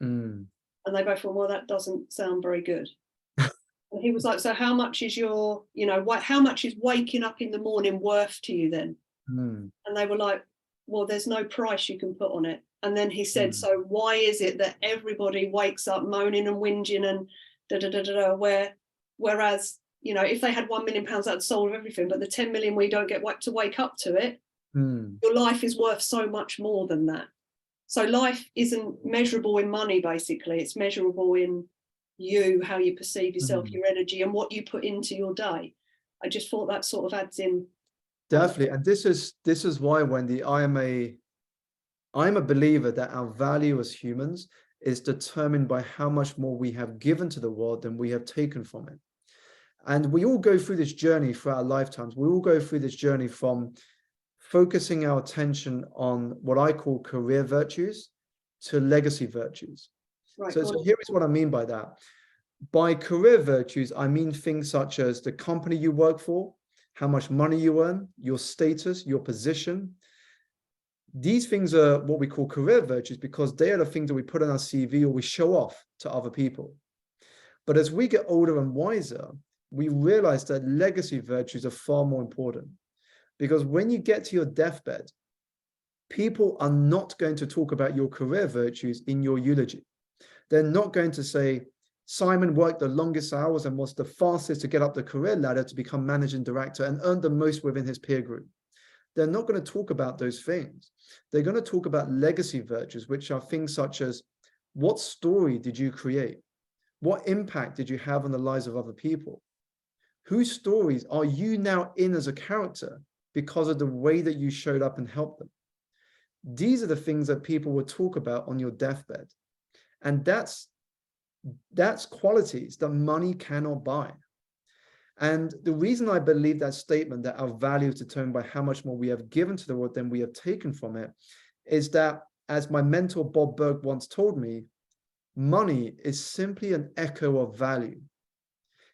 Speaker 1: And they both went, well, that doesn't sound very good. And he was like, so how much is your, you know, how much is waking up in the morning worth to you then? And they were like, well, there's no price you can put on it. And then he said, so why is it that everybody wakes up moaning and whinging and whereas, you know, if they had £1 million, that'd solve everything. But the 10 million where you don't get to wake up to it, your life is worth so much more than that. So life isn't measurable in money, basically. It's measurable in you, how you perceive yourself, your energy, and what you put into your day. I just thought that sort of adds in.
Speaker 4: Definitely. And this is why, Wendy, I'm a believer that our value as humans is determined by how much more we have given to the world than we have taken from it. And we all go through this journey throughout our lifetimes. We all go through this journey from focusing our attention on what I call career virtues to legacy virtues. Right. So here is what I mean by that. By career virtues, I mean things such as the company you work for, how much money you earn, your status, your position. These things are what we call career virtues because they are the things that we put on our CV or we show off to other people. But as we get older and wiser, we realize that legacy virtues are far more important. Because when you get to your deathbed, people are not going to talk about your career virtues in your eulogy. They're not going to say, Simon worked the longest hours and was the fastest to get up the career ladder to become managing director and earned the most within his peer group. They're not going to talk about those things. They're going to talk about legacy virtues, which are things such as, what story did you create? What impact did you have on the lives of other people? Whose stories are you now in as a character because of the way that you showed up and helped them? These are the things that people will talk about on your deathbed. And that's qualities that money cannot buy. And the reason I believe that statement, that our value is determined by how much more we have given to the world than we have taken from it, is that, as my mentor Bob Berg once told me, money is simply an echo of value.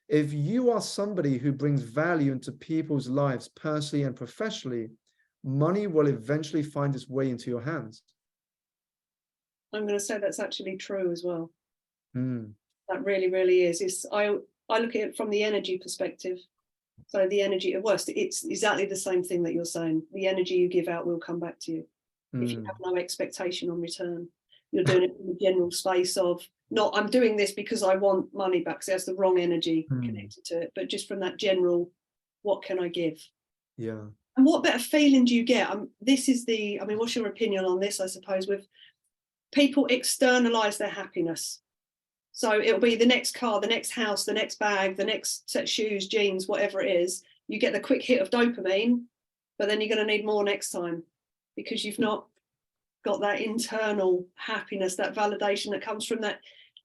Speaker 4: If you are somebody who brings value into people's lives personally and professionally, money will eventually find its way into your hands.
Speaker 1: I'm going to say that's actually true as well. That really, really is. I look at it from the energy perspective. So the energy, at worst, it's exactly the same thing that you're saying. The energy you give out will come back to you. If you have no expectation on return. You're doing it in the general space of, not, I'm doing this because I want money back, because that's the wrong energy connected to it, but just from that general, what can I give? Yeah. And what better feeling do you get? What's your opinion on this, I suppose, with people externalize their happiness? So it'll be the next car, the next house, the next bag, the next set of shoes, jeans, whatever it is. You get the quick hit of dopamine, but then you're going to need more next time because you've not got that internal happiness, that validation that comes from that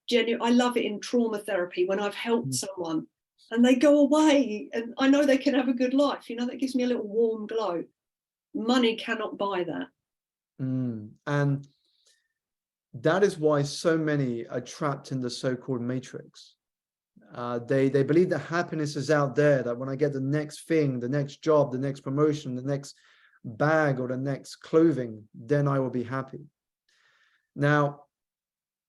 Speaker 1: genuine. I love it in trauma therapy when I've helped someone and they go away and I know they can have a good life. You know, that gives me a little warm glow. Money cannot buy that.
Speaker 4: And that is why so many are trapped in the so-called matrix. They believe that happiness is out there, that when I get the next thing, the next job, the next promotion, the next bag or the next clothing, then I will be happy. Now,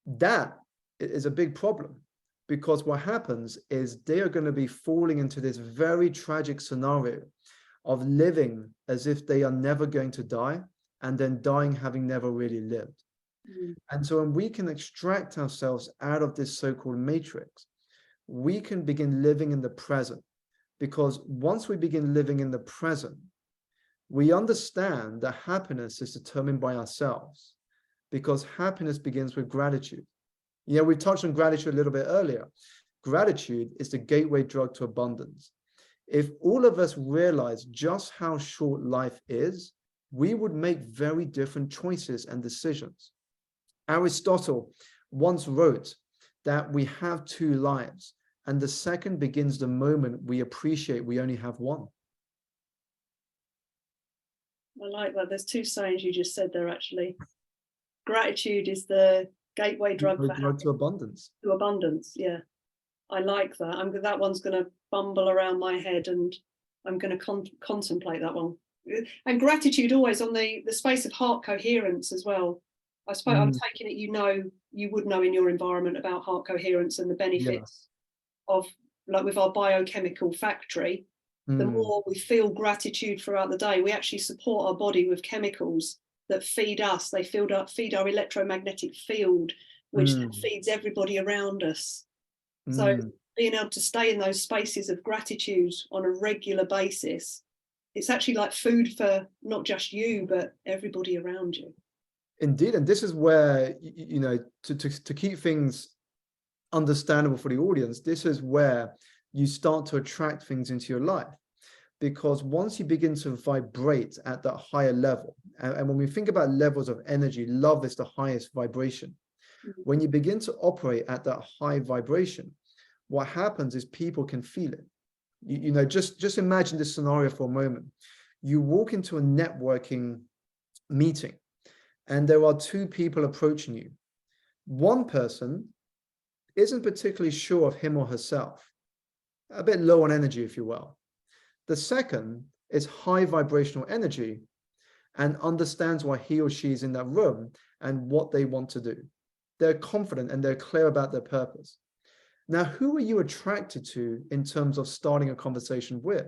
Speaker 4: that is a big problem, because what happens is they are going to be falling into this very tragic scenario of living as if they are never going to die, and then dying having never really lived. And so when we can extract ourselves out of this so-called matrix, we can begin living in the present. Because once we begin living in the present, we understand that happiness is determined by ourselves, because happiness begins with gratitude. You know, we touched on gratitude a little bit earlier. Gratitude is the gateway drug to abundance. If all of us realize just how short life is, we would make very different choices and decisions. Aristotle once wrote that we have two lives, and the second begins the moment we appreciate we only have one.
Speaker 1: I like that. There's two sayings you just said there, actually. Gratitude is the gateway drug
Speaker 4: to abundance.
Speaker 1: To abundance, yeah. I like that. That one's going to bumble around my head, and I'm going to contemplate that one. And gratitude always on the space of heart coherence as well. I suppose I'm taking it, you would know in your environment about heart coherence and the benefits of, like with our biochemical factory. The more we feel gratitude throughout the day, we actually support our body with chemicals that feed us. They feed our electromagnetic field, which then feeds everybody around us. So being able to stay in those spaces of gratitude on a regular basis, it's actually like food for not just you, but everybody around you.
Speaker 4: Indeed. And this is where, you know, to keep things understandable for the audience, this is where you start to attract things into your life. Because once you begin to vibrate at that higher level, and when we think about levels of energy, love is the highest vibration. When you begin to operate at that high vibration, what happens is people can feel it. You know, just imagine this scenario for a moment. You walk into a networking meeting, and there are two people approaching you. One person isn't particularly sure of him or herself, a bit low on energy, if you will. The second is high vibrational energy and understands why he or she is in that room and what they want to do. They're confident and they're clear about their purpose. Now, who are you attracted to in terms of starting a conversation with?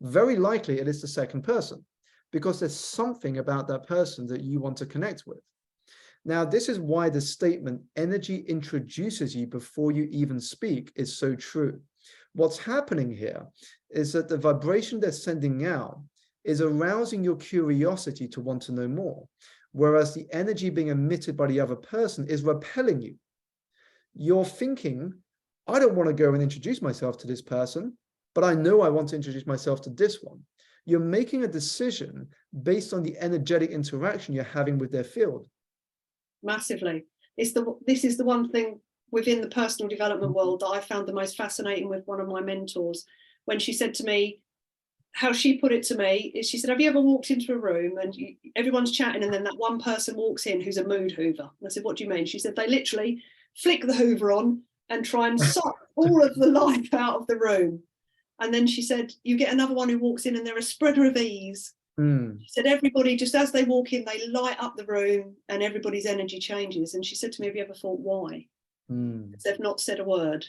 Speaker 4: Very likely it is the second person, because there's something about that person that you want to connect with. Now, this is why the statement, energy introduces you before you even speak, is so true. What's happening here is that the vibration they're sending out is arousing your curiosity to want to know more, whereas the energy being emitted by the other person is repelling you. You're thinking, I don't want to go and introduce myself to this person, but I know I want to introduce myself to this one. You're making a decision based on the energetic interaction you're having with their field.
Speaker 1: Massively. This is the one thing within the personal development world that I found the most fascinating with one of my mentors, when she said to me, how she put it to me is, she said, have you ever walked into a room and everyone's chatting, and then that one person walks in who's a mood hoover? And I said, what do you mean? She said, they literally flick the hoover on and try and suck all of the life out of the room. And then she said, you get another one who walks in and they're a spreader of ease. She said, everybody, just as they walk in, they light up the room and everybody's energy changes. And she said to me, have you ever thought why? They've not said a word.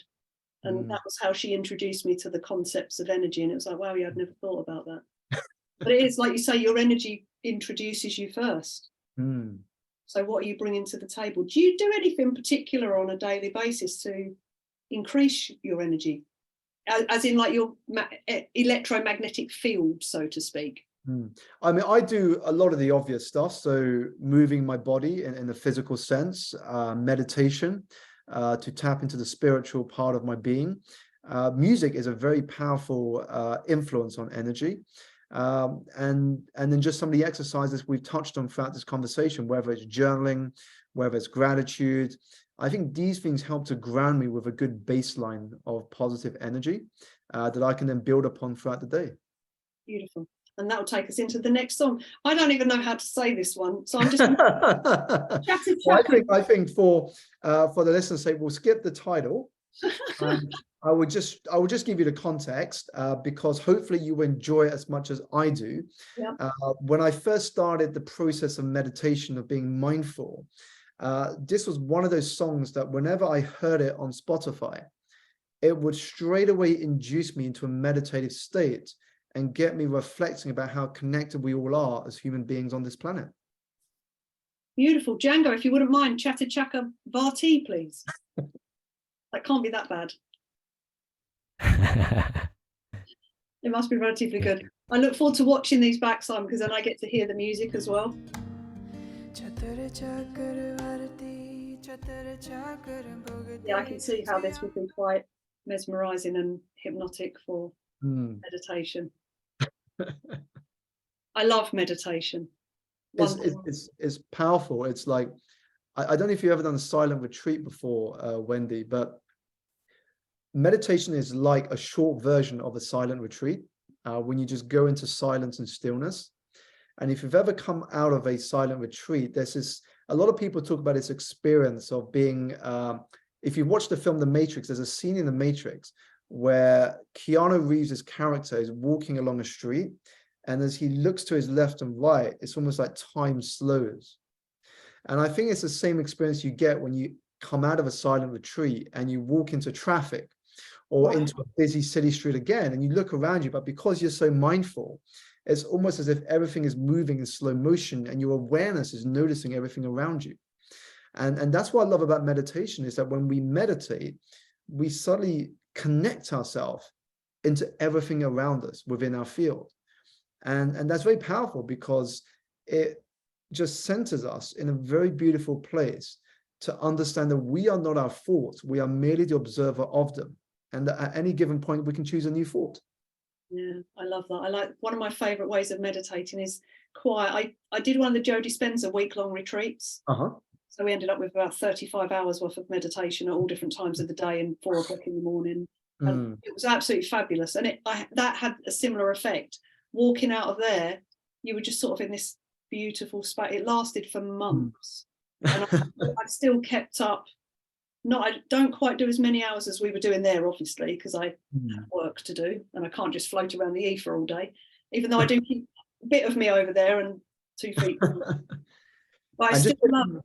Speaker 1: And that was how she introduced me to the concepts of energy. And it was like, wow, yeah, I'd never thought about that. But it is like you say, your energy introduces you first. So what are you bringing to the table? Do you do anything particular on a daily basis to increase your energy? As in like your electromagnetic field, so to speak?
Speaker 4: I mean, I do a lot of the obvious stuff. So moving my body in a physical sense, meditation, to tap into the spiritual part of my being. Music is a very powerful influence on energy. And then just some of the exercises we've touched on throughout this conversation, whether it's journaling, whether it's gratitude. I think these things help to ground me with a good baseline of positive energy that I can then build upon throughout the day. Beautiful.
Speaker 1: And that will take us into the next song. I don't even know how to say this one, so I'm just chatting.
Speaker 4: Well, I think for the listeners' sake, we'll skip the title. I would just give you the context because hopefully you enjoy it as much as I do.
Speaker 1: Yeah.
Speaker 4: When I first started the process of meditation, of being mindful, this was one of those songs that whenever I heard it on Spotify, it would straight away induce me into a meditative state and get me reflecting about how connected we all are as human beings on this planet.
Speaker 1: Beautiful. Django, if you wouldn't mind, Chatter Chaka Vati, please. That can't be that bad. It must be relatively good. I look forward to watching these back, Simon, because then I get to hear the music as well. Yeah, I can see how this would be quite mesmerizing and hypnotic for meditation. I love meditation.
Speaker 4: It's powerful. It's like, I don't know if you've ever done a silent retreat before, Wendy, but meditation is like a short version of a silent retreat when you just go into silence and stillness. And if you've ever come out of a silent retreat, a lot of people talk about this experience of being, if you watch the film The Matrix, there's a scene in The Matrix where Keanu Reeves' character is walking along a street, and as he looks to his left and right, it's almost like time slows. And I think it's the same experience you get when you come out of a silent retreat and you walk into traffic or into a busy city street again, and you look around you, but because you're so mindful, it's almost as if everything is moving in slow motion and your awareness is noticing everything around you. And that's what I love about meditation, is that when we meditate, we suddenly connect ourselves into everything around us within our field. And that's very powerful because it just centers us in a very beautiful place to understand that we are not our thoughts. We are merely the observer of them. And that at any given point, we can choose a new thought.
Speaker 1: Yeah, I love that. I like, one of my favorite ways of meditating is quiet. I did one of the Joe Dispenza week-long retreats. So we ended up with about 35 hours worth of meditation at all different times of the day and 4 o'clock in the morning. And it was absolutely fabulous. And that had a similar effect. Walking out of there, you were just sort of in this beautiful space. It lasted for months. And I've still kept up. I don't quite do as many hours as we were doing there, obviously, because I have work to do and I can't just float around the ether all day, even though I do keep a bit of me over there and 2 feet. But I still love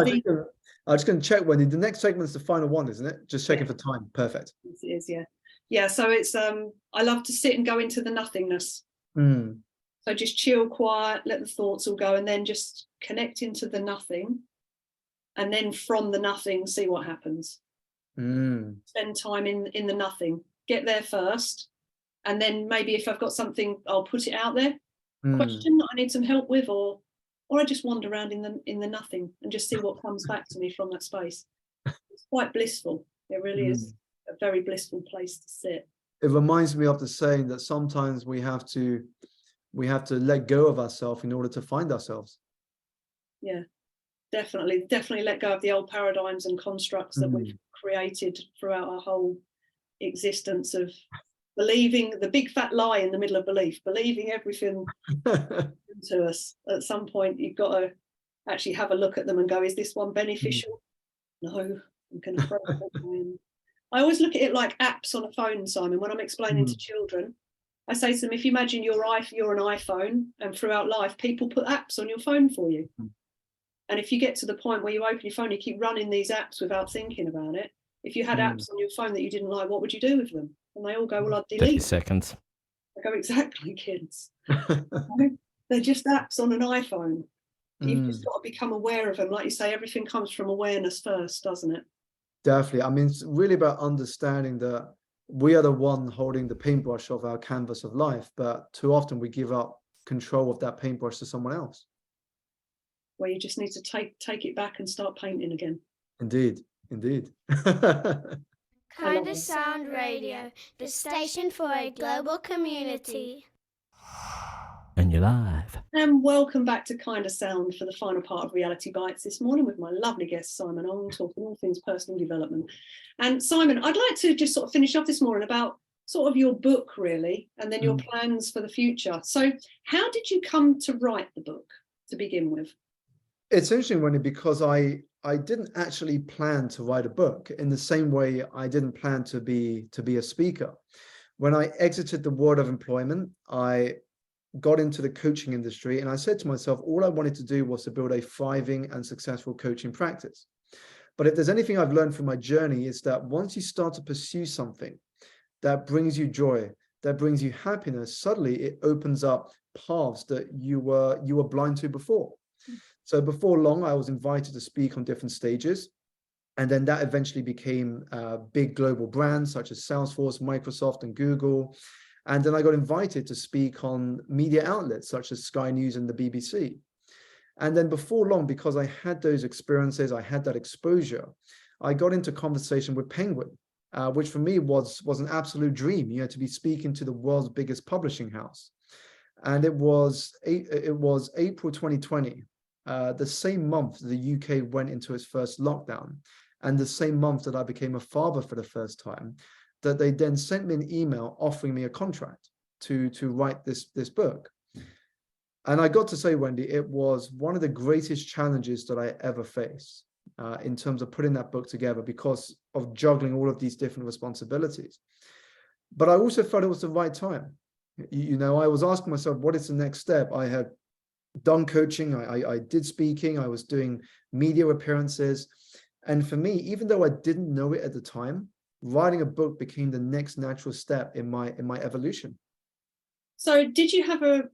Speaker 1: the...
Speaker 4: I'm just going to check, Wendy. The next segment is the final one, isn't it? Just checking for time. Perfect.
Speaker 1: It is, yeah. Yeah, so it's, I love to sit and go into the nothingness. So just chill, quiet, let the thoughts all go, and then just connect into the nothing. And then from the nothing, see what happens. Spend time in the nothing. Get there first. And then maybe if I've got something, I'll put it out there. Question that I need some help with, or I just wander around in the nothing and just see what comes back to me from that space. It's quite blissful. It really is a very blissful place to sit.
Speaker 4: It reminds me of the saying that sometimes we have to let go of ourselves in order to find ourselves. Yeah.
Speaker 1: Definitely let go of the old paradigms and constructs that we've created throughout our whole existence of believing the big fat lie in the middle of belief, believing everything to us. At some point, you've got to actually have a look at them and go, is this one beneficial? No, I'm going to throw it away. I always look at it like apps on a phone, Simon. When I'm explaining to children, I say to them, if you imagine you're an iPhone and throughout life, people put apps on your phone for you. And if you get to the point where you open your phone, you keep running these apps without thinking about it. If you had apps on your phone that you didn't like, what would you do with them? And they all go, well, I'd delete
Speaker 2: 30 seconds.
Speaker 1: I go, exactly, kids. They're just apps on an iPhone. You've just got to become aware of them. Like you say, everything comes from awareness first, doesn't it?
Speaker 4: Definitely. I mean, it's really about understanding that we are the one holding the paintbrush of our canvas of life, but too often we give up control of that paintbrush to someone else.
Speaker 1: Where you just need to take it back and start painting again.
Speaker 4: Indeed.
Speaker 5: Kindasound Radio, the station for a global community.
Speaker 2: And you're live.
Speaker 1: And welcome back to Kindasound for the final part of Reality Bites this morning with my lovely guest Simon Ong, talking all things personal development. And Simon, I'd like to just sort of finish off this morning about sort of your book, really, and then your plans for the future. So how did you come to write the book to begin with?
Speaker 4: It's interesting, Wendy, because I didn't actually plan to write a book in the same way I didn't plan to be a speaker. When I exited the world of employment, I got into the coaching industry, and I said to myself, all I wanted to do was to build a thriving and successful coaching practice. But if there's anything I've learned from my journey, is that once you start to pursue something that brings you joy, that brings you happiness, suddenly it opens up paths that you were blind to before. So before long, I was invited to speak on different stages. And then that eventually became big global brands such as Salesforce, Microsoft, and Google. And then I got invited to speak on media outlets such as Sky News and the BBC. And then before long, because I had those experiences, I had that exposure, I got into conversation with Penguin, which for me was an absolute dream, to be speaking to the world's biggest publishing house. And it was April 2020, the same month the UK went into its first lockdown, and the same month that I became a father for the first time, that they then sent me an email offering me a contract to write this book. And I got to say, Wendy, it was one of the greatest challenges that I ever faced in terms of putting that book together, because of juggling all of these different responsibilities. But I also felt it was the right time. I was asking myself, what is the next step? I had done coaching, I did speaking, I was doing media appearances. And for me, even though I didn't know it at the time, writing a book became the next natural step in my evolution.
Speaker 1: So did you have a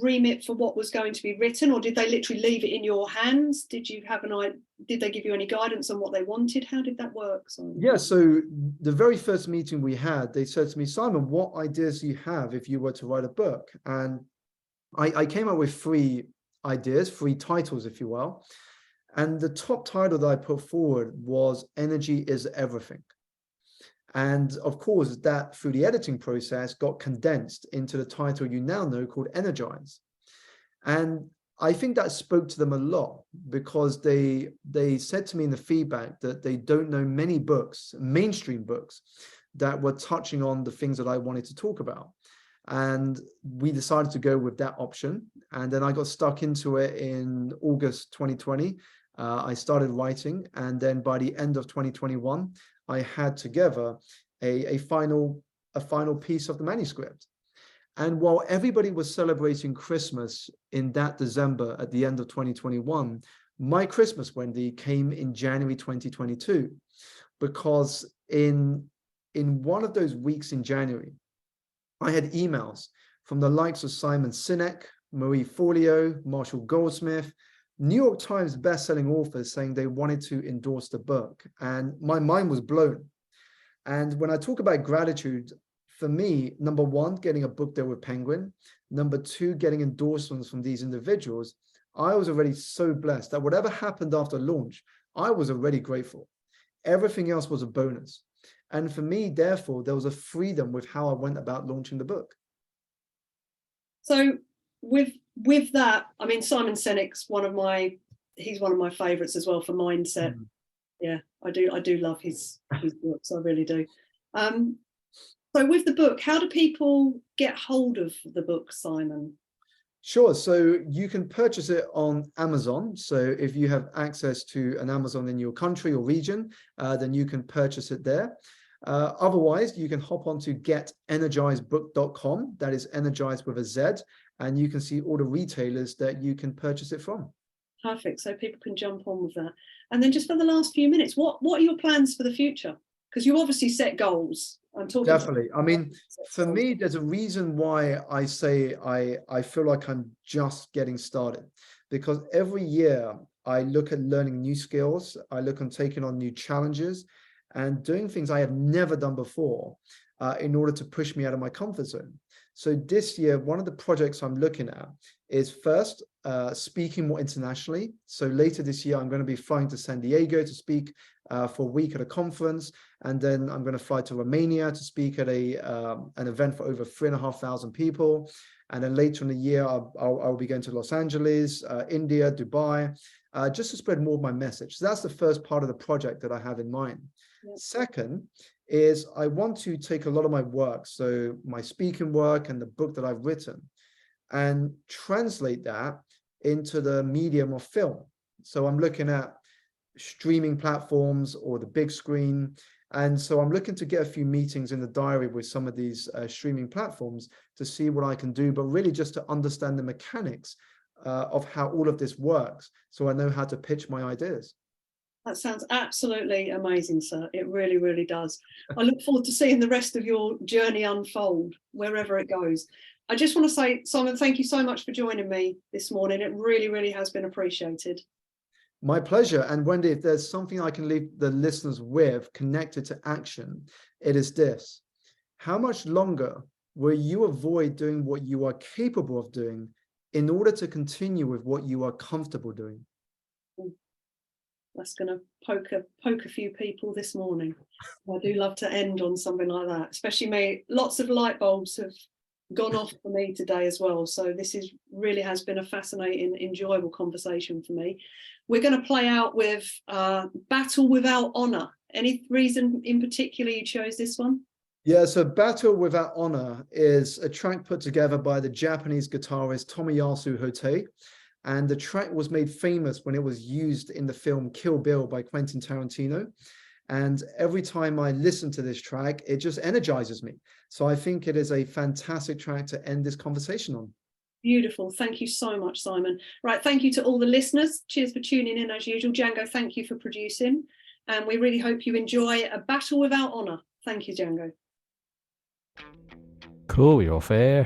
Speaker 1: remit for what was going to be written, or did they literally leave it in your hands? Did they give you any guidance on what they wanted? How did that work? Sorry.
Speaker 4: Yeah, so the very first meeting we had, they said to me, Simon, what ideas do you have if you were to write a book? And I came up with 3 ideas, 3 titles, if you will. And the top title that I put forward was Energy is Everything. And of course, that through the editing process got condensed into the title you now know called Energize. And I think that spoke to them a lot, because they said to me in the feedback that they don't know many books, mainstream books, that were touching on the things that I wanted to talk about. And we decided to go with that option. And then I got stuck into it in August 2020. I started writing. And then by the end of 2021, I had together a final piece of the manuscript. And while everybody was celebrating Christmas in that December at the end of 2021, my Christmas, Wendy, came in January 2022, because in one of those weeks in January, I had emails from the likes of Simon Sinek, Marie Forleo, Marshall Goldsmith, New York Times bestselling authors saying they wanted to endorse the book. And my mind was blown. And when I talk about gratitude, for me, number 1, getting a book deal with Penguin. Number 2, getting endorsements from these individuals. I was already so blessed that whatever happened after launch, I was already grateful. Everything else was a bonus. And for me, therefore, there was a freedom with how I went about launching the book.
Speaker 1: So with that, I mean, Simon Sinek's one of my favorites as well for mindset. Mm. Yeah, I do love his books. I really do. So with the book, how do people get hold of the book, Simon?
Speaker 4: Sure. So you can purchase it on Amazon. So if you have access to an Amazon in your country or region, then you can purchase it there. Otherwise, you can hop onto getenergizedbook.com. That is energized with a Z. And you can see all the retailers that you can purchase it from.
Speaker 1: Perfect. So people can jump on with that. And then just for the last few minutes, what are your plans for the future? Because you obviously set goals. I'm talking
Speaker 4: definitely. I mean, for me, there's a reason why I say I feel like I'm just getting started, because every year I look at learning new skills. I look on taking on new challenges and doing things I have never done before in order to push me out of my comfort zone. So this year, one of the projects I'm looking at is first speaking more internationally. So later this year, I'm going to be flying to San Diego to speak for a week at a conference. And then I'm going to fly to Romania to speak at an event for over 3,500 people. And then later in the year, I'll be going to Los Angeles, India, Dubai, just to spread more of my message. So that's the first part of the project that I have in mind. Yeah. Second is I want to take a lot of my work, so my speaking work and the book that I've written, and translate that into the medium of film. So I'm looking at streaming platforms or the big screen. And so I'm looking to get a few meetings in the diary with some of these streaming platforms to see what I can do, but really just to understand the mechanics of how all of this works, so I know how to pitch my ideas.
Speaker 1: That sounds absolutely amazing, sir. It really, really does. I look forward to seeing the rest of your journey unfold, wherever it goes. I just want to say, Simon, thank you so much for joining me this morning. It really, really has been appreciated.
Speaker 4: My pleasure. And Wendy, if there's something I can leave the listeners with connected to action, it is this. How much longer will you avoid doing what you are capable of doing in order to continue with what you are comfortable doing?
Speaker 1: That's going to poke a few people this morning. I do love to end on something like that, especially me. Lots of light bulbs have gone off for me today as well. So this is really has been a fascinating, enjoyable conversation for me. We're going to play out with Battle Without Honor. Any reason in particular you chose this one?
Speaker 4: Yeah, so Battle Without Honor is a track put together by the Japanese guitarist Tomoyasu Hotei. And the track was made famous when it was used in the film Kill Bill by Quentin Tarantino. And every time I listen to this track, it just energizes me. So I think it is a fantastic track to end this conversation on.
Speaker 1: Beautiful. Thank you so much, Simon. Right. Thank you to all the listeners. Cheers for tuning in as usual. Django, thank you for producing. And we really hope you enjoy A Battle Without Honor. Thank you, Django.
Speaker 2: Cool, you're fair.